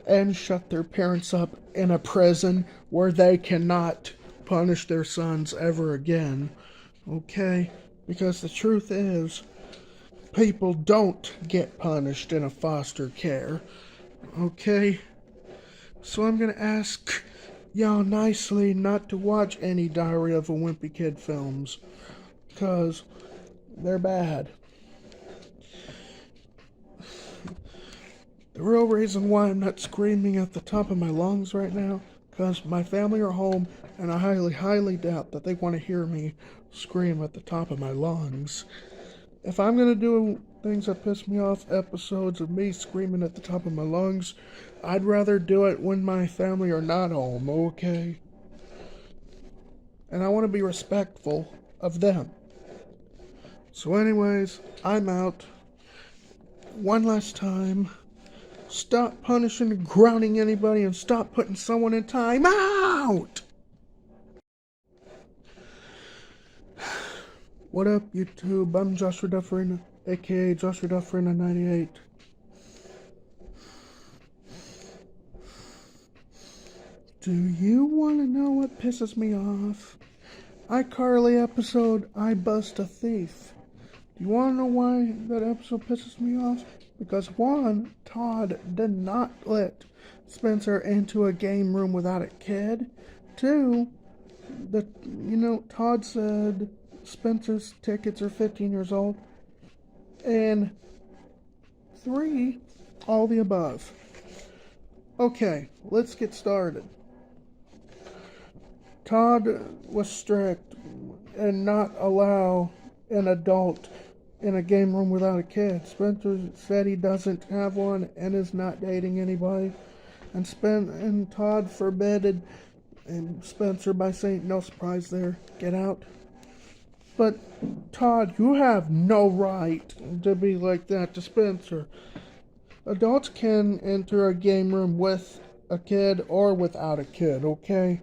and shut their parents up in a prison where they cannot punish their sons ever again, okay? Because the truth is, people don't get punished in a foster care, okay? So I'm gonna ask y'all nicely not to watch any Diary of a Wimpy Kid films, because they're bad. The real reason why I'm not screaming at the top of my lungs right now, because my family are home, and I highly, highly doubt that they want to hear me scream at the top of my lungs. If I'm going to do things that piss me off, episodes of me screaming at the top of my lungs, I'd rather do it when my family are not home, okay? And I want to be respectful of them. So anyways, I'm out. One last time. Stop punishing and grounding anybody and stop putting someone in time out! What up, YouTube? I'm Joshua Dufurrena, aka Joshua Dufurrena 98. Do you want to know what pisses me off? iCarly episode, iBust A Theif. Do you want to know why that episode pisses me off? Because 1, Todd did not let Spencer into a game room without a kid. 2, Todd said Spencer's tickets are 15 years old. And 3, all the above. Okay, let's get started. Todd was strict and not allow an adult in a game room without a kid. Spencer said he doesn't have one and is not dating anybody. And Todd forbade Spencer by saying, no surprise there, get out. But Todd, you have no right to be like that to Spencer. Adults can enter a game room with a kid or without a kid, okay?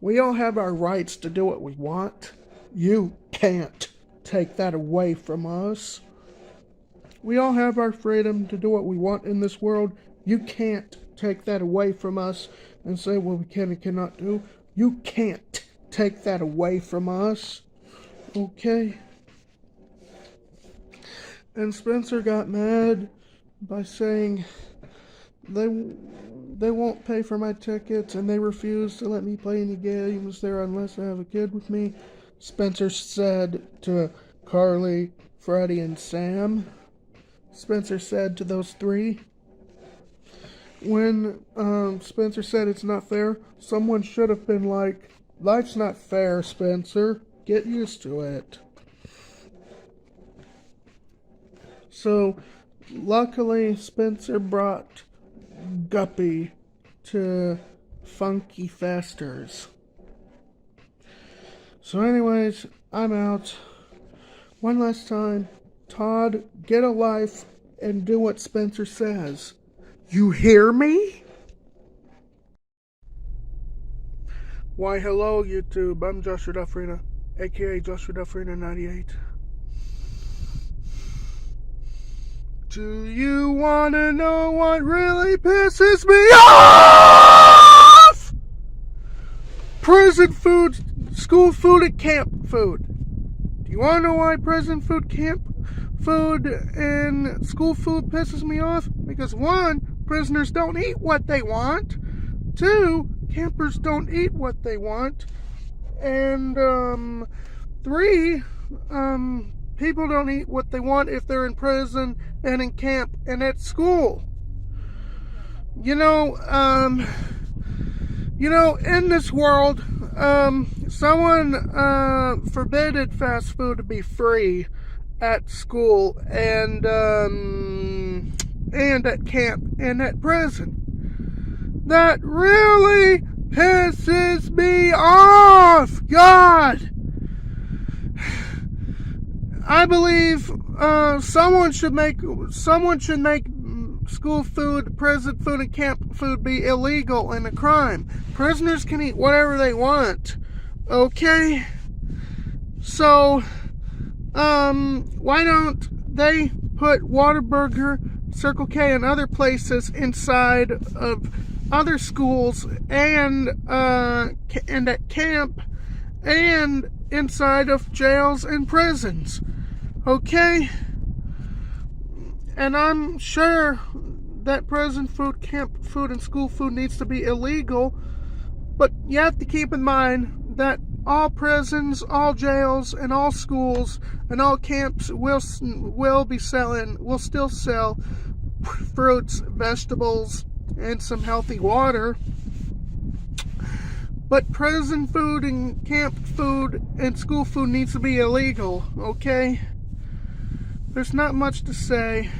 We all have our rights to do what we want. You can't take that away from us. We all have our freedom to do what we want in this world. You can't take that away from us and say what we can and cannot do. You can't take that away from us. Okay? And Spencer got mad by saying they won't pay for my tickets and they refuse to let me play any games there unless I have a kid with me. Spencer said to Carly, Freddie, and Sam. Spencer said to those 3. When Spencer said it's not fair, someone should have been like, life's not fair, Spencer. Get used to it. So, luckily, Spencer brought Guppy to Funky Festers. So anyways, I'm out. One last time, Todd, get a life and do what Spencer says. You hear me? Why, hello, YouTube. I'm Joshua Dufurrena, aka Joshua Dufurrena 98. Do you want to know what really pisses me off? Prison food, school food, and camp food. Do you want to know why prison food, camp food, and school food pisses me off? Because 1, prisoners don't eat what they want. 2, campers don't eat what they want. And 3, people don't eat what they want if they're in prison and in camp and at school. In this world, someone forbidden fast food to be free at school and at camp and at prison. That really pisses me off. God, I believe someone should make school food, prison food, and camp food be illegal and a crime. Prisoners can eat whatever they want. Okay? So, why don't they put Whataburger, Circle K, and other places inside of other schools and at camp and inside of jails and prisons? Okay? And I'm sure that prison food, camp food, and school food needs to be illegal, but you have to keep in mind that all prisons, all jails, and all schools, and all camps will still sell fruits, vegetables, and some healthy water. But prison food and camp food and school food needs to be illegal, okay? There's not much to say.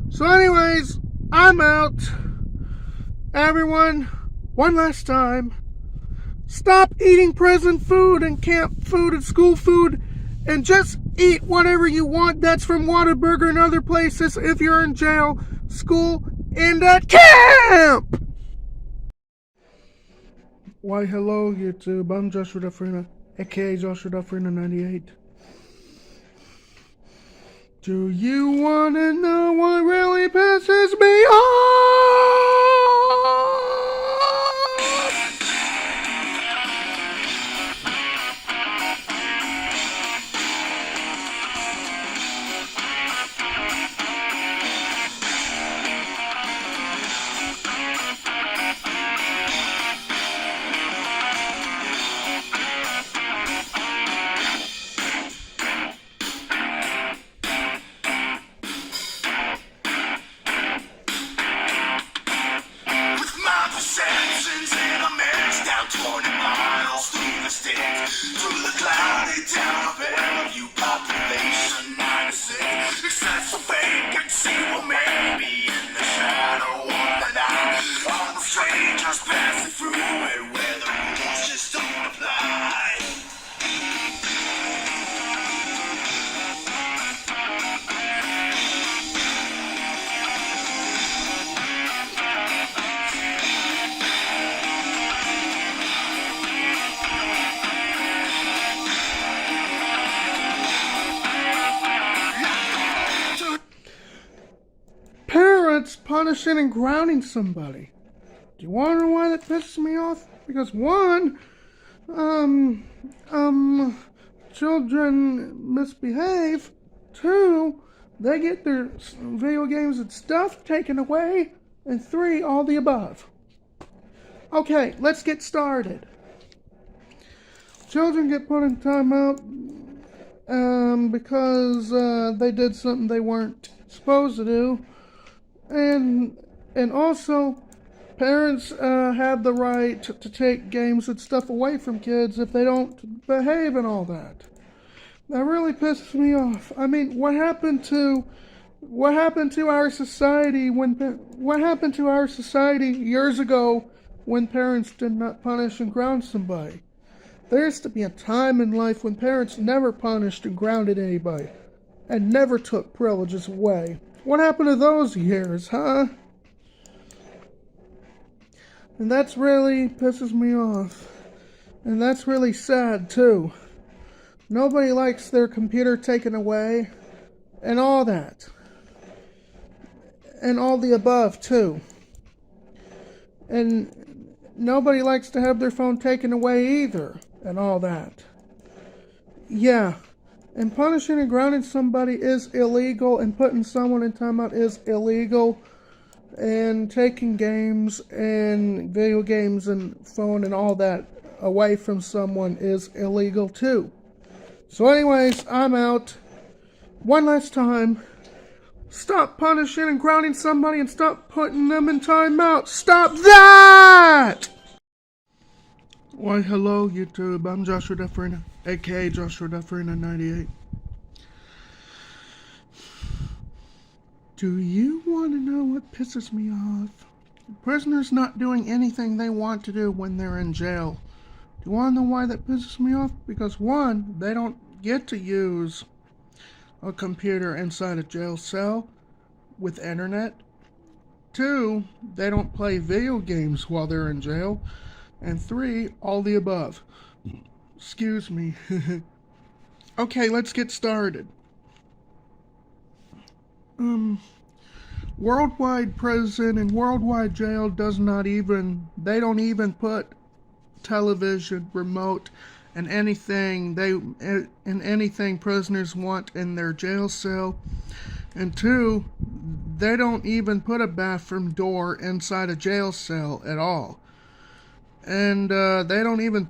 So anyways, I'm out. Everyone, one last time, stop eating prison food and camp food and school food and just eat whatever you want that's from Whataburger and other places if you're in jail, school, and at camp! Why, hello, YouTube. I'm Joshua Dufurrena, aka Joshua Dufurrena 98. Do you want to know what really pisses me off? Punishing and grounding somebody. Do you want to know why that pisses me off? Because 1, children misbehave. 2, they get their video games and stuff taken away. And 3, all the above. Okay, let's get started. Children get put in timeout because they did something they weren't supposed to do. And also, parents have the right to take games and stuff away from kids if they don't behave and all that. That really pisses me off. I mean, what happened to our society years ago when parents did not punish and ground somebody? There used to be a time in life when parents never punished and grounded anybody. and never took privileges away. What happened to those years, huh? And that's really pisses me off. And that's really sad, too. Nobody likes their computer taken away, and all that. And all the above, too. And nobody likes to have their phone taken away either, and all that. Yeah. And punishing and grounding somebody is illegal, and putting someone in timeout is illegal. And taking games and video games and phone and all that away from someone is illegal too. So anyways, I'm out. One last time. Stop punishing and grounding somebody and stop putting them in timeout. Stop that! Why, hello YouTube. I'm Joshua Dufurrena, aka Joshua Dufurrena 98. Do you want to know what pisses me off? Prisoners not doing anything they want to do when they're in jail. Do you want to know why that pisses me off? Because one, they don't get to use a computer inside a jail cell with internet. Two, they don't play video games while they're in jail. And three, all the above. Excuse me. Okay, let's get started. Worldwide prison and worldwide jail they don't even put television, remote, and anything prisoners want in their jail cell. And two, they don't even put a bathroom door inside a jail cell at all. And they don't even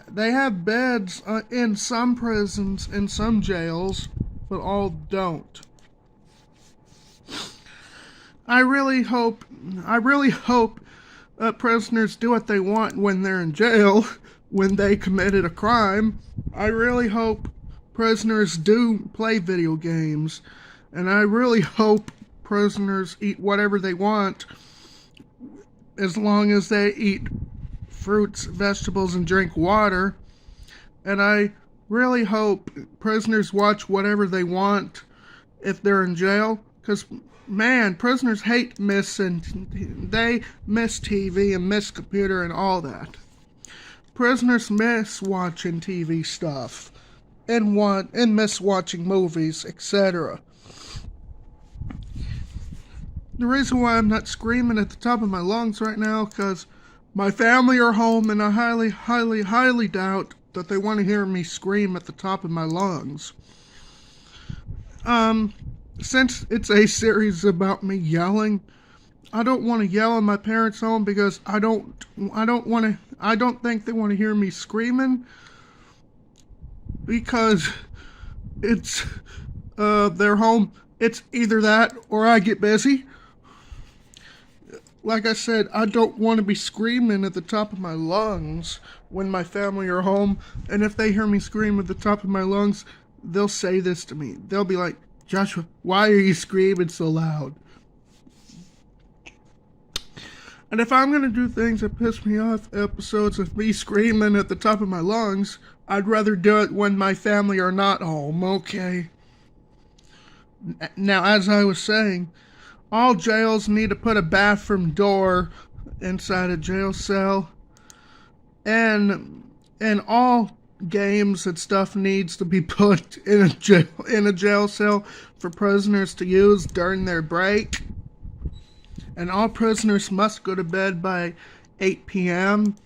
they have beds in some prisons, in some jails, but all don't. I really hope prisoners do what they want when they're in jail, when they committed a crime. I really hope prisoners do play video games, and I really hope prisoners eat whatever they want, as long as they eat fruits, vegetables, and drink water. And I really hope prisoners watch whatever they want if they're in jail, because man, prisoners hate they miss TV and miss computer and all that. Prisoners miss watching TV stuff and miss watching movies, etc. The reason why I'm not screaming at the top of my lungs right now, because my family are home, and I highly, highly, highly doubt that they want to hear me scream at the top of my lungs. Since it's a series about me yelling, I don't want to yell in my parents' home, because I don't think they want to hear me screaming, because it's their home. It's either that or I get busy. Like I said, I don't want to be screaming at the top of my lungs when my family are home, and if they hear me scream at the top of my lungs, they'll say this to me. They'll be like, Joshua, why are you screaming so loud? And if I'm going to do things that piss me off, episodes of me screaming at the top of my lungs, I'd rather do it when my family are not home, okay? Now, as I was saying, all jails need to put a bathroom door inside a jail cell, and all games and stuff needs to be put in a jail cell for prisoners to use during their break. And all prisoners must go to bed by 8 p.m.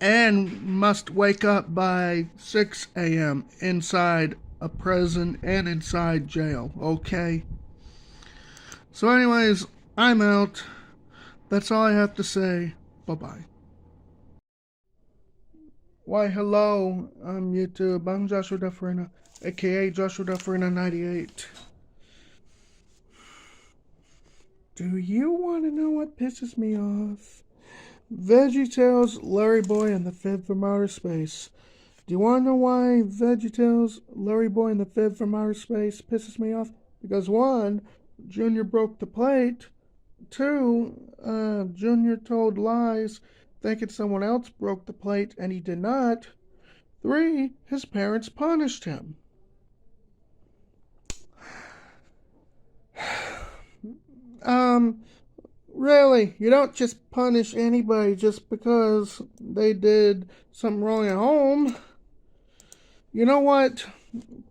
and must wake up by 6 a.m. inside a prison and inside jail, okay? So anyways, I'm out. That's all I have to say. Bye-bye. Why, hello, I'm YouTube. I'm Joshua Dufurrena, aka Joshua Dufurrena 98. Do you want to know what pisses me off? VeggieTales, Larry Boy, and the Fib from Outer Space. Do you want to know why VeggieTales, Larry Boy, and the Fib from Outer Space pisses me off? Because one, Junior broke the plate. Two, Junior told lies, thinking someone else broke the plate and he did not. Three, his parents punished him. really, you don't just punish anybody just because they did something wrong at home. You know what?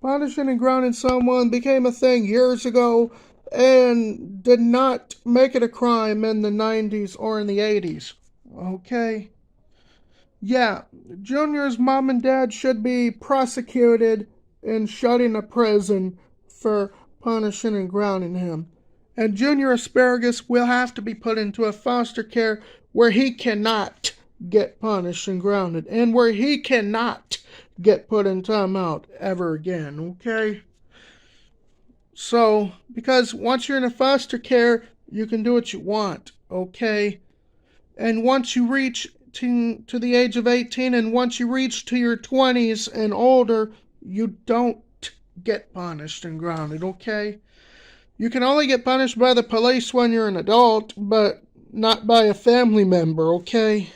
Punishing and grounding someone became a thing years ago and did not make it a crime in the 90s or in the 80s. Okay? Yeah, Junior's mom and dad should be prosecuted and shut in a prison for punishing and grounding him. And Junior Asparagus will have to be put into a foster care where he cannot get punished and grounded, and where he cannot get put in timeout ever again, okay? So, because once you're in a foster care, you can do what you want, okay? And once you reach to the age of 18, and once you reach to your 20s and older, you don't get punished and grounded, okay? You can only get punished by the police when you're an adult, but not by a family member, okay?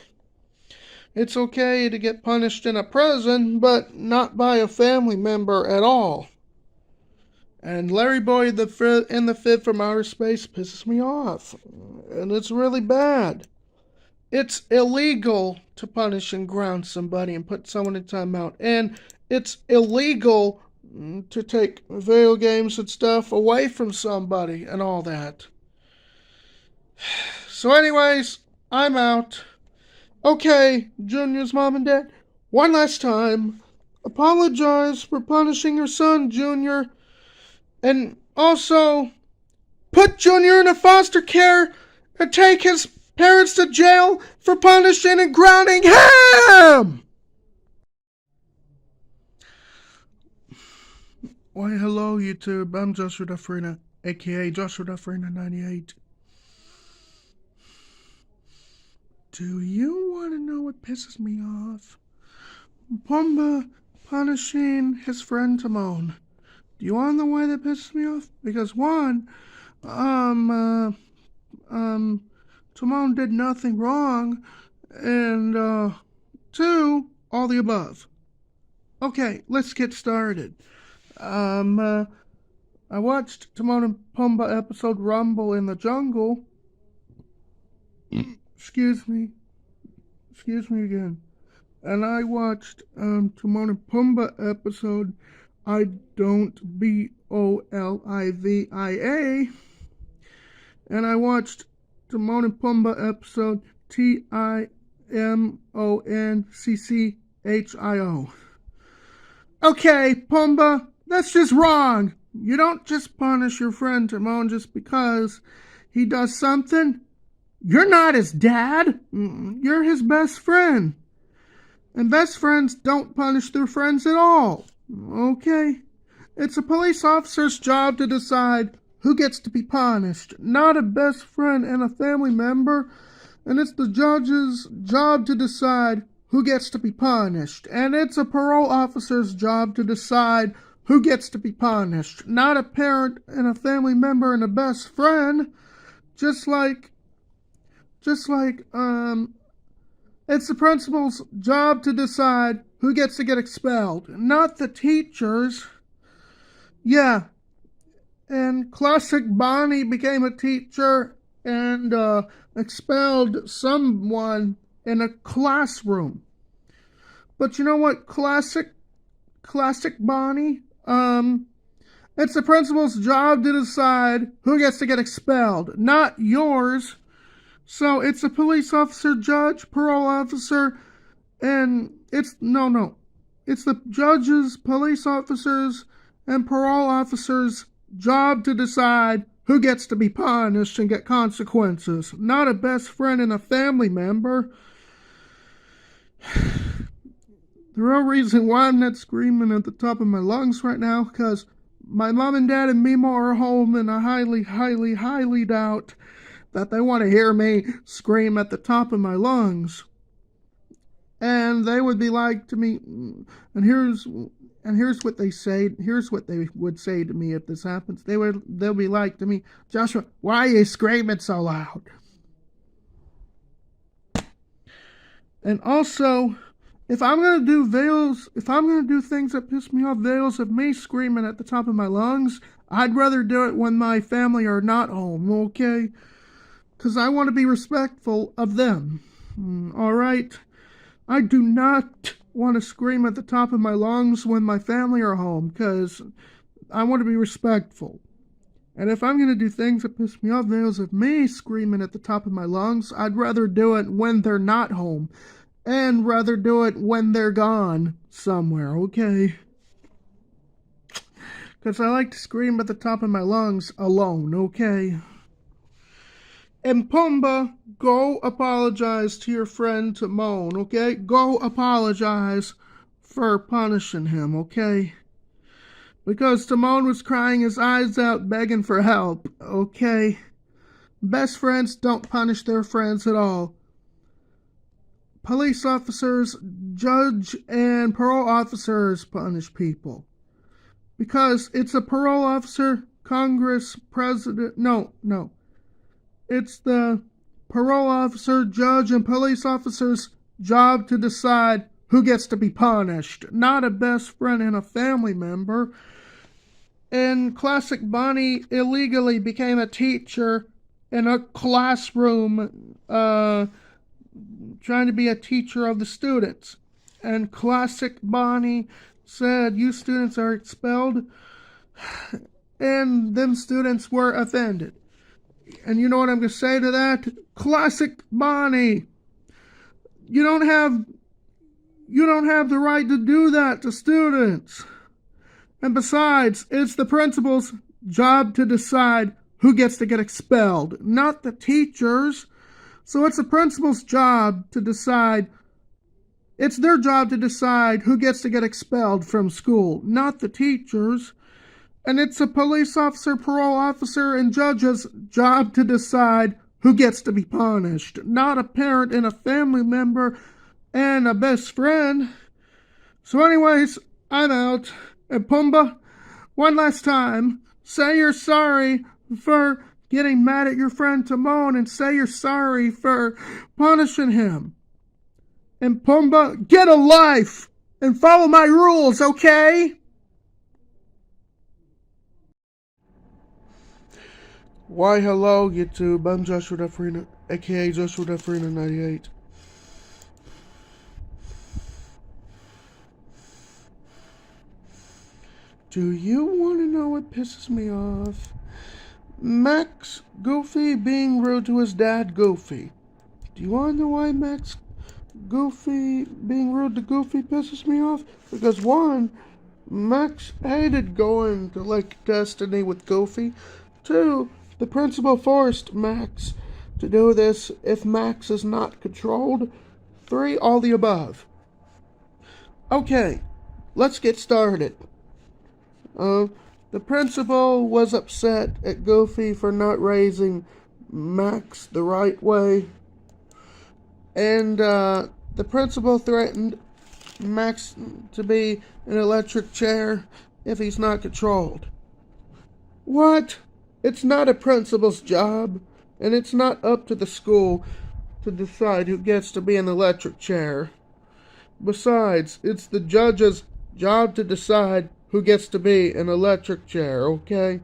It's okay to get punished in a prison, but not by a family member at all. And Larry Boy in the Fifth from Outer Space pisses me off. And it's really bad. It's illegal to punish and ground somebody and put someone in timeout. And it's illegal to take video games and stuff away from somebody and all that. So anyways, I'm out. Okay, Junior's mom and dad, one last time, apologize for punishing your son, Junior. And also, put Junior in a foster care and take his parents to jail for punishing and grounding him! Why, hello, YouTube. I'm Joshua Dufurrena, a.k.a. Joshua Dufurrena 98. Do you want to know what pisses me off? Pumbaa punishing his friend Timon. Do you want to know why that pisses me off? Because one, Timon did nothing wrong, and, two, all the above. Okay, let's get started. I watched Timon and Pumbaa episode Rumble in the Jungle. Excuse me again. And I watched Timon and Pumbaa episode I Don't BOLIVIA. And I watched Timon and Pumbaa episode TIMONCCHIO. Okay, Pumbaa, that's just wrong. You don't just punish your friend Timon just because he does something. You're not his dad. You're his best friend. And best friends don't punish their friends at all. Okay? It's a police officer's job to decide who gets to be punished, not a best friend and a family member. And it's the judge's job to decide who gets to be punished. And it's a parole officer's job to decide who gets to be punished, not a parent and a family member and a best friend. Just like it's the principal's job to decide who gets to get expelled, not the teachers. Yeah, and Classic Bonnie became a teacher and expelled someone in a classroom. But you know what, Classic Bonnie? It's the principal's job to decide who gets to get expelled, not yours. So it's a police officer, judge, parole officer, and it's the judges, police officers, and parole officers' job to decide who gets to be punished and get consequences, not a best friend and a family member. The real reason why I'm not screaming at the top of my lungs right now, because my mom and dad and Nemo are home, and I highly, highly, highly doubt that they want to hear me scream at the top of my lungs. And they would be like to me, and here's what they say. Here's what they would say to me if this happens. They'll be like to me, Joshua, why are you screaming so loud? And also, if I'm gonna do things that piss me off, videos of me screaming at the top of my lungs, I'd rather do it when my family are not home, okay? because I want to be respectful of them. All right? I do not want to scream at the top of my lungs when my family are home, because I want to be respectful. And if I'm going to do things that piss me off, videos of me screaming at the top of my lungs, I'd rather do it when they're not home. And rather do it when they're gone somewhere, okay? Because I like to scream at the top of my lungs alone, okay? And Pumbaa, go apologize to your friend Timon, okay? Go apologize for punishing him, okay? Because Timon was crying his eyes out begging for help, okay? Best friends don't punish their friends at all. Police officers, judge, and parole officers punish people. Because it's a parole officer, Congress, president, no. It's the parole officer, judge, and police officer's job to decide who gets to be punished, not a best friend and a family member. And Classic Bonnie illegally became a teacher in a classroom, trying to be a teacher of the students. And Classic Bonnie said, "You students are expelled." And them students were offended. And you know what I'm going to say to that? Classic Bonnie, you don't have the right to do that to students. And besides, it's the principal's job to decide who gets to get expelled, not the teachers. So it's the principal's job to decide. It's their job to decide who gets to get expelled from school, not the teachers. And it's a police officer, parole officer, and judge's job to decide who gets to be punished, not a parent and a family member and a best friend. So anyways, I'm out. And Pumbaa, one last time, say you're sorry for getting mad at your friend Timon, and say you're sorry for punishing him. And Pumbaa, get a life and follow my rules, okay? Why, hello, YouTube. I'm Joshua Dufurrena, aka Joshua Dufurrena 98. Do you want to know what pisses me off? Max Goofy being rude to his dad, Goofy. Do you want to know why Max Goofy being rude to Goofy pisses me off? Because one, Max hated going to Lake Destiny with Goofy. Two, the principal forced Max to do this if Max is not controlled. Three, all the above. Okay, let's get started. The principal was upset at Goofy for not raising Max the right way. And the principal threatened Max to be an electric chair if he's not controlled. What? It's not a principal's job, and it's not up to the school to decide who gets to be an electric chair. Besides, it's the judge's job to decide who gets to be an electric chair, okay?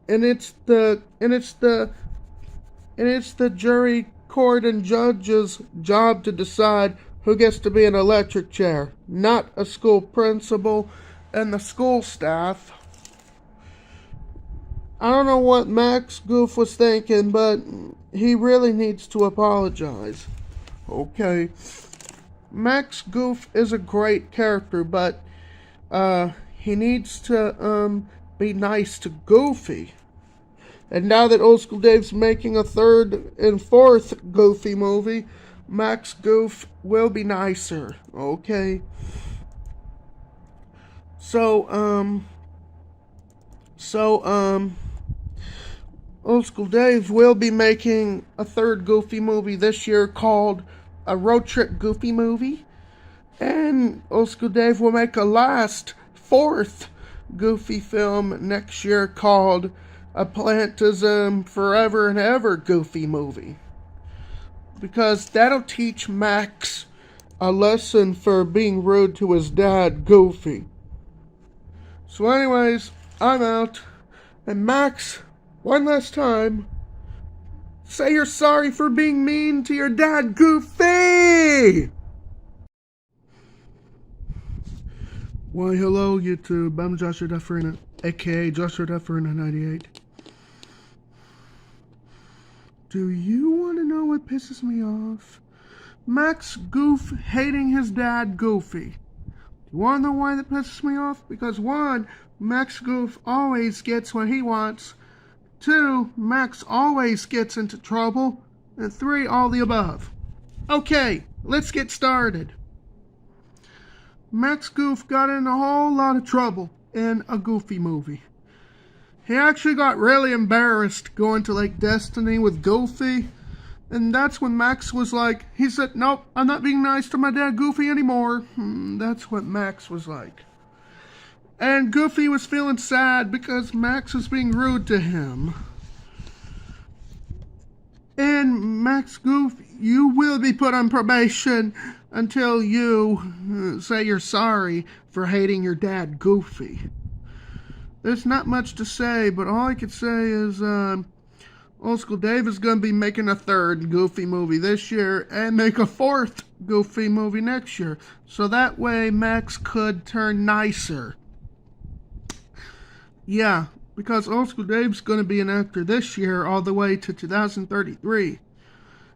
And it's the jury, court, and judge's job to decide who gets to be an electric chair, not a school principal and the school staff. I don't know what Max Goof was thinking, but he really needs to apologize. Okay. Max Goof is a great character, but he needs to be nice to Goofy. And now that Old School Dave's making a third and fourth Goofy movie, Max Goof will be nicer, okay? So, Old School Dave will be making a third Goofy movie this year called A Road Trip Goofy Movie. And Old School Dave will make a fourth Goofy film next year called A Plantism Forever and Ever Goofy Movie. Because that'll teach Max a lesson for being rude to his dad, Goofy. So anyways, I'm out. And Max, one last time, Say you're sorry for being mean to your dad, Goofy! Why, hello, YouTube. I'm Joshua Dufurrena, aka Joshua Dufurrena 98. Do you want to know what pisses me off? Max Goof hating his dad, Goofy. You want to know why that pisses me off? Because 1, Max Goof always gets what he wants. 2, Max always gets into trouble. And 3, all the above. Okay, let's get started. Max Goof got in a whole lot of trouble in a Goofy movie. He actually got really embarrassed going to Lake Destiny with Goofy. And that's when Max was like, he said, nope, I'm not being nice to my dad Goofy anymore. That's what Max was like. And Goofy was feeling sad because Max was being rude to him. And Max Goof, you will be put on probation until you say you're sorry for hating your dad Goofy. There's not much to say, but all I could say is Old School Dave is going to be making a 3rd Goofy movie this year and make a 4th Goofy movie next year. So that way Max could turn nicer. Yeah, because Old School Dave's going to be an actor this year all the way to 2033.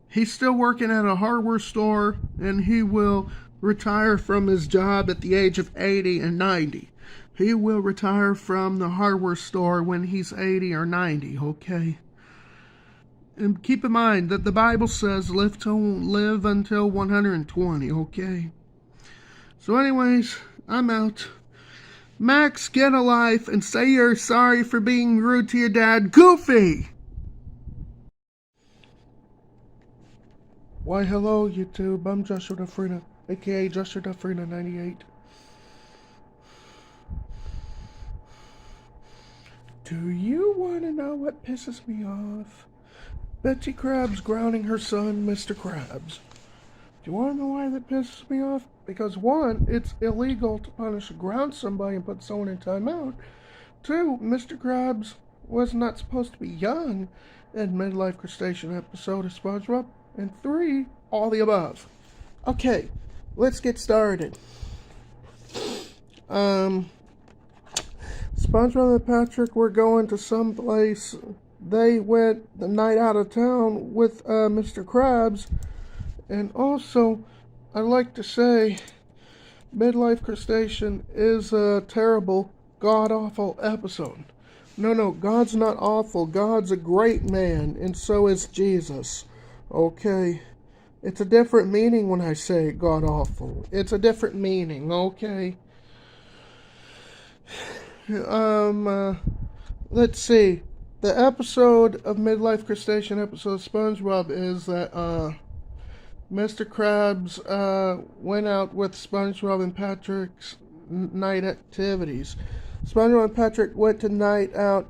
He's still working at a hardware store, and he will retire from his job at the age of 80 and 90. He will retire from the hardware store when he's 80 or 90, okay? And keep in mind that the Bible says live until 120, okay? So anyways, I'm out. Max, get a life and say you're sorry for being rude to your dad, Goofy! Why, hello, YouTube. I'm Joshua Dufurrena, aka Joshua Dufurrena 98. Do you want to know what pisses me off? Betsy Krabs grounding her son, Mr. Krabs. Do you want to know why that pisses me off? Because 1, it's illegal to punish or ground somebody and put someone in timeout. 2, Mr. Krabs was not supposed to be young in Midlife Crustacean episode of SpongeBob. And 3, all the above. Okay, let's get started. SpongeBob and Patrick were going to some place. They went the night out of town with Mr. Krabs. And also, I'd like to say, Midlife Crustacean is a terrible, god-awful episode. No, God's not awful. God's a great man, and so is Jesus. Okay? It's a different meaning when I say god-awful. It's a different meaning, okay? Let's see. The episode of Midlife Crustacean episode of SpongeBob is that, Mr. Krabs, went out with SpongeBob and Patrick's night activities. SpongeBob and Patrick went to night out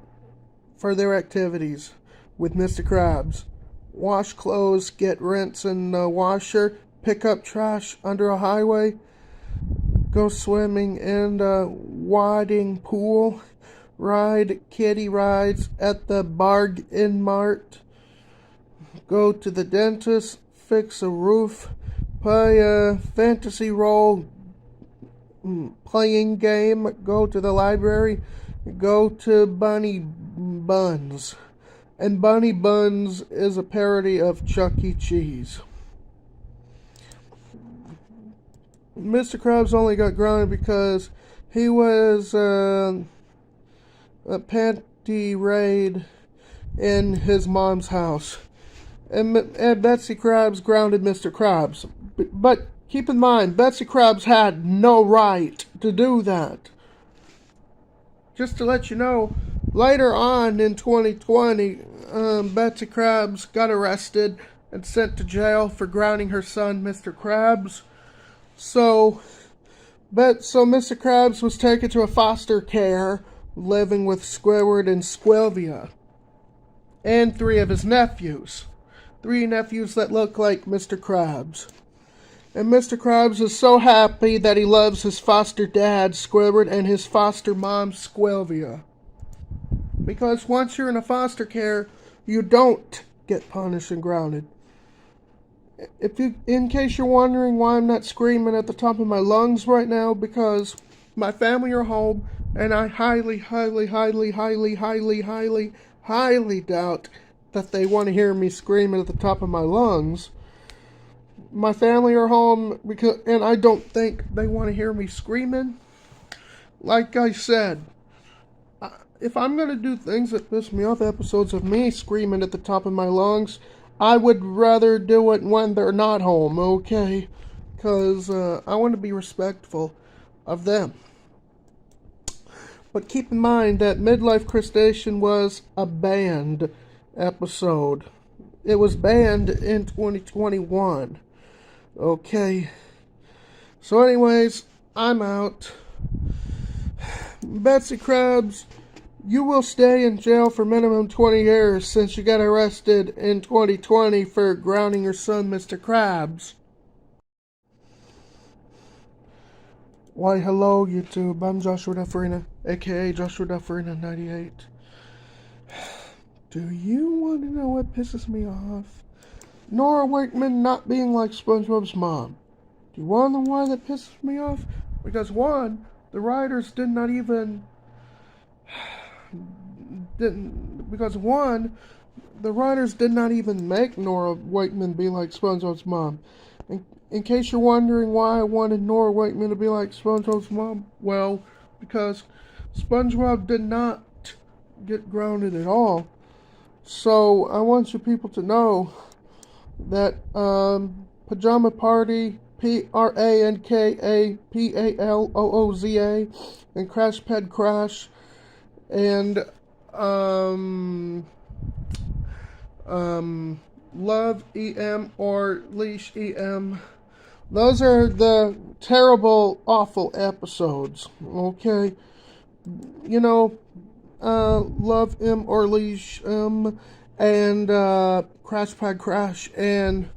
for their activities with Mr. Krabs. Wash clothes, get rinse in the washer, pick up trash under a highway, go swimming in the wading pool, ride kiddie rides at the bargain mart, go to the dentist, fix a roof, play a fantasy role playing game, go to the library, go to Bunny Buns. And Bunny Buns is a parody of Chuck E. Cheese. Mr. Krabs only got grounded because he was a panty raid in his mom's house. And Betsy Krabs grounded Mr. Krabs. But keep in mind, Betsy Krabs had no right to do that. Just to let you know, later on in 2020, Betsy Krabs got arrested and sent to jail for grounding her son, Mr. Krabs. So Mr. Krabs was taken to a foster care, living with Squidward and Squilvia, and 3 of his nephews. 3 nephews that look like Mr. Krabs. And Mr. Krabs is so happy that he loves his foster dad, Squidward, and his foster mom, Squilvia. Because once you're in a foster care, you don't get punished and grounded. In case you're wondering why I'm not screaming at the top of my lungs right now, because my family are home, and I highly, highly, highly, highly, highly, highly, highly doubt that they want to hear me screaming at the top of my lungs. My family are home, and I don't think they want to hear me screaming. Like I said, if I'm going to do things that piss me off, episodes of me screaming at the top of my lungs, I would rather do it when they're not home, okay? Because I want to be respectful of them. But keep in mind that Midlife Crustacean was a banned episode. It was banned in 2021. Okay. So anyways, I'm out. Betsy Krabs, you will stay in jail for minimum 20 years since you got arrested in 2020 for grounding your son, Mr. Krabs. Why, hello, YouTube. I'm Joshua Dufurrena, aka Joshua Dufurrena 98. Do you want to know what pisses me off? Nora Wakeman not being like SpongeBob's mom. Do you want to know why that pisses me off? Because one, the writers did not even... the writers did not even make Nora Wakeman be like SpongeBob's mom. In case you're wondering why I wanted Nora Wakeman to be like SpongeBob's mom, well, because SpongeBob did not get grounded at all. So I want you people to know that Pajama Party, PRANKAPALOOZA, and Crash Pad Crash, and Love EM or Leash EM. Those are the terrible, awful episodes, okay? You know, Love M or Leash M, and Crash Pad Crash, and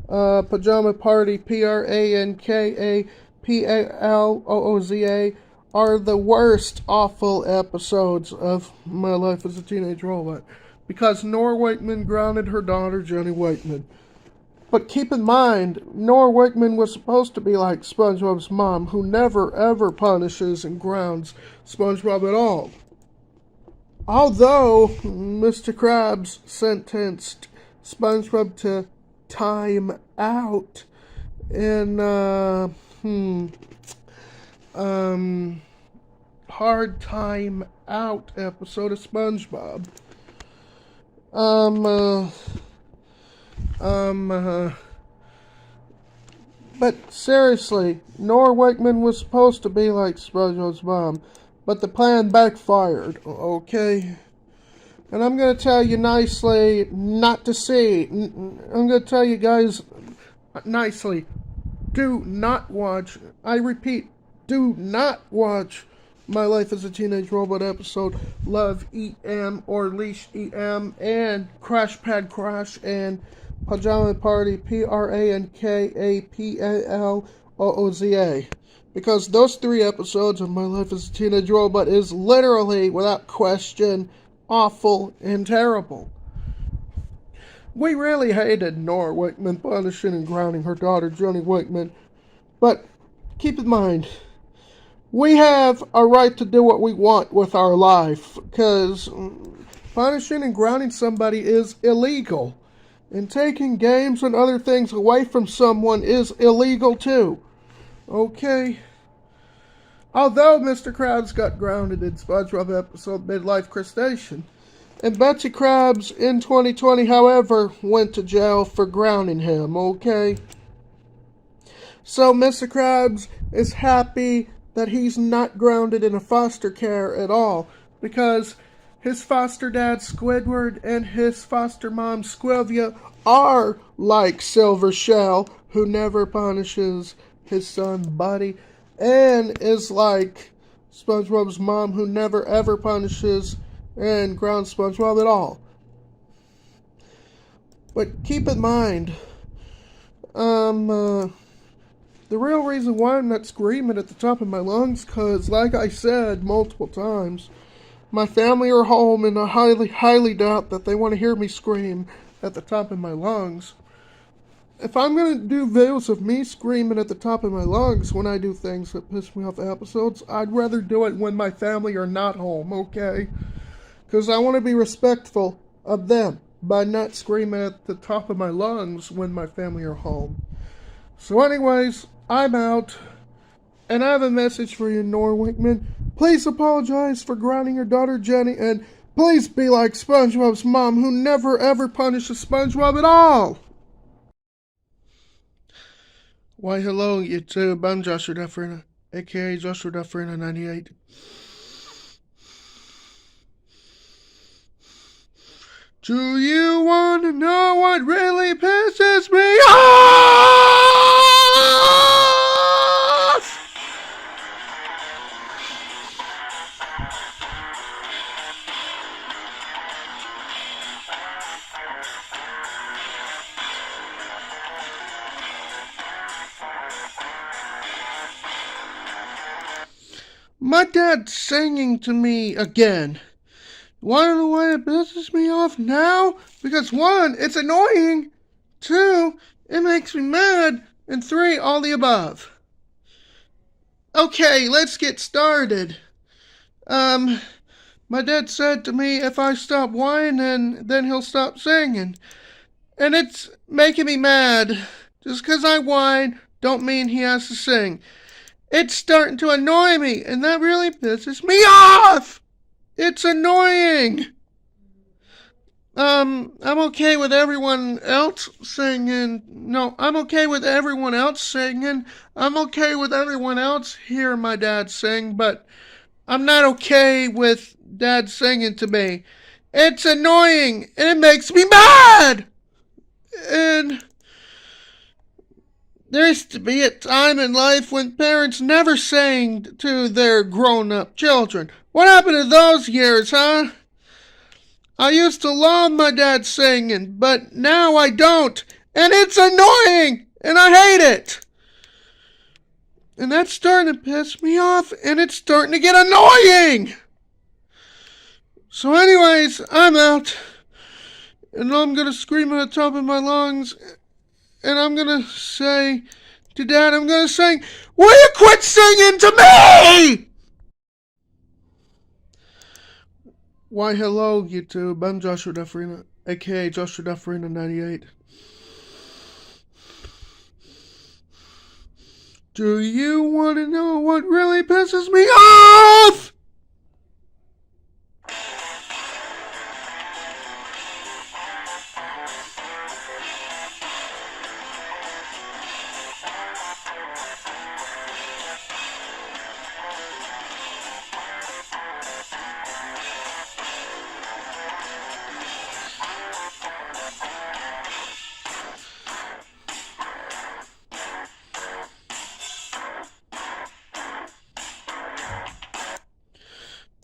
Pajama Party, PRANKAPALOOZA, are the worst, awful episodes of my life as a teenage robot. Because Nora Wakeman grounded her daughter, Jenny Wakeman. But keep in mind, Nora Wakeman was supposed to be like SpongeBob's mom, who never ever punishes and grounds SpongeBob at all. Although Mr. Krabs sentenced SpongeBob to time out in Hard Time Out episode of SpongeBob. But seriously, Nora Wakeman was supposed to be like SpongeBob's mom, but the plan backfired, okay? And I'm going to tell you nicely not to see. I'm going to tell you guys nicely, do not watch, I repeat, do not watch My Life as a Teenage Robot episode Love EM or Leash EM and Crash Pad Crash and Pajama Party PRANKAPALOOZA, because those three episodes of My Life as a Teenage Robot is literally, without question, awful and terrible. We really hated Nora Wakeman punishing and grounding her daughter, Jenny Wakeman, but keep in mind, we have a right to do what we want with our life, because punishing and grounding somebody is illegal. And taking games and other things away from someone is illegal too. Okay? Although Mr. Krabs got grounded in SpongeBob episode Midlife Crustacean, and Betsy Krabs in 2020, however, went to jail for grounding him, okay? So Mr. Krabs is happy that he's not grounded in a foster care at all, because his foster dad Squidward and his foster mom Squilvia are like Silver Shell, who never punishes his son Buddy, and is like SpongeBob's mom, who never ever punishes and grounds SpongeBob at all. But keep in mind, the real reason why I'm not screaming at the top of my lungs, because, like I said multiple times, my family are home, and I highly, highly doubt that they want to hear me scream at the top of my lungs. If I'm gonna do videos of me screaming at the top of my lungs when I do things that piss me off episodes, I'd rather do it when my family are not home, okay? Because I want to be respectful of them by not screaming at the top of my lungs when my family are home. So anyways, I'm out. And I have a message for you, Nora Wakeman. Please apologize for grounding your daughter Jenny, and please be like SpongeBob's mom, who never ever punishes SpongeBob at all. Why, hello, YouTube. I'm Joshua Dufurrena, aka Joshua Dufurrena 98. Do you want to know what really pisses me off? My dad's singing to me again. Want to know why it pisses me off now? Because 1, it's annoying. 2, it makes me mad. And 3, all the above. Okay, let's get started. My dad said to me if I stop whining, then he'll stop singing. And it's making me mad. Just because I whine, don't mean he has to sing. It's starting to annoy me, and that really pisses me off! It's annoying! I'm okay with everyone else singing. No, I'm okay with everyone else singing. I'm okay with everyone else hearing my dad sing, but I'm not okay with dad singing to me. It's annoying, and it makes me mad! And there used to be a time in life when parents never sang to their grown-up children. What happened to those years, huh? I used to love my dad singing, but now I don't. And it's annoying, and I hate it. And that's starting to piss me off, and it's starting to get annoying. So anyways, I'm out. And I'm going to scream at the top of my lungs. And I'm going to say to Dad, I'm going to sing, will you quit singing to me? Why, hello, YouTube. I'm Joshua Dufurrena, aka Joshua Dufurrena 98. Do you want to know what really pisses me off?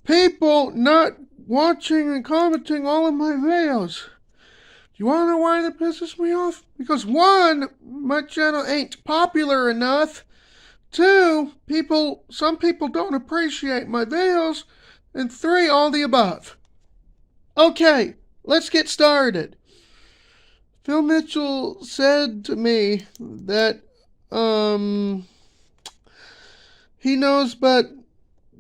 People not watching and commenting all of my videos. Do you want to know why that pisses me off? Because 1, my channel ain't popular enough. 2, some people don't appreciate my videos. And 3, all the above. Okay, let's get started. Phil Mitchell said to me that, he knows, but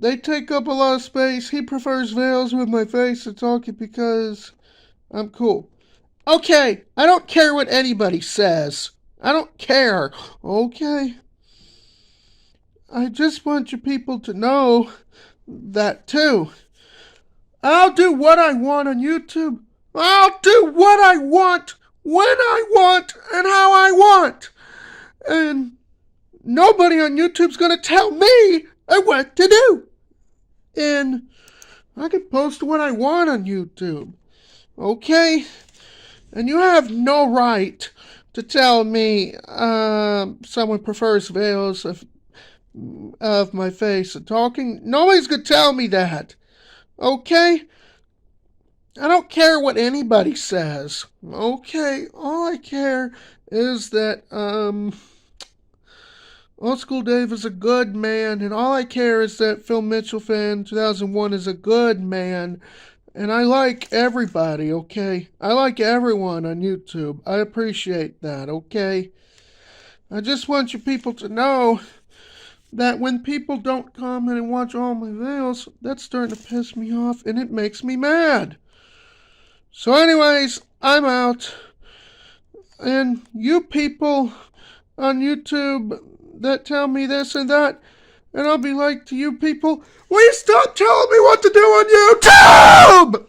they take up a lot of space. He prefers videos with my face to talking because I'm cool. Okay, I don't care what anybody says. I don't care. Okay? I just want you people to know that too. I'll do what I want on YouTube. I'll do what I want, when I want, and how I want. And nobody on YouTube's gonna tell me what to do. And I can post what I want on YouTube. Okay? And you have no right to tell me someone prefers videos of my face and talking. Nobody's gonna tell me that. Okay? I don't care what anybody says. Okay? All I care is that, Old School Dave is a good man, and all I care is that Phil Mitchell fan 2001 is a good man, And I like everybody, okay? I like everyone on YouTube. I appreciate that, okay? I just want you people to know that when people don't comment and watch all my videos, that's starting to piss me off and it makes me mad. So anyways, I'm out. And you people on YouTube that tell me this and that, and I'll be like to you people, will you stop telling me what to do on YouTube?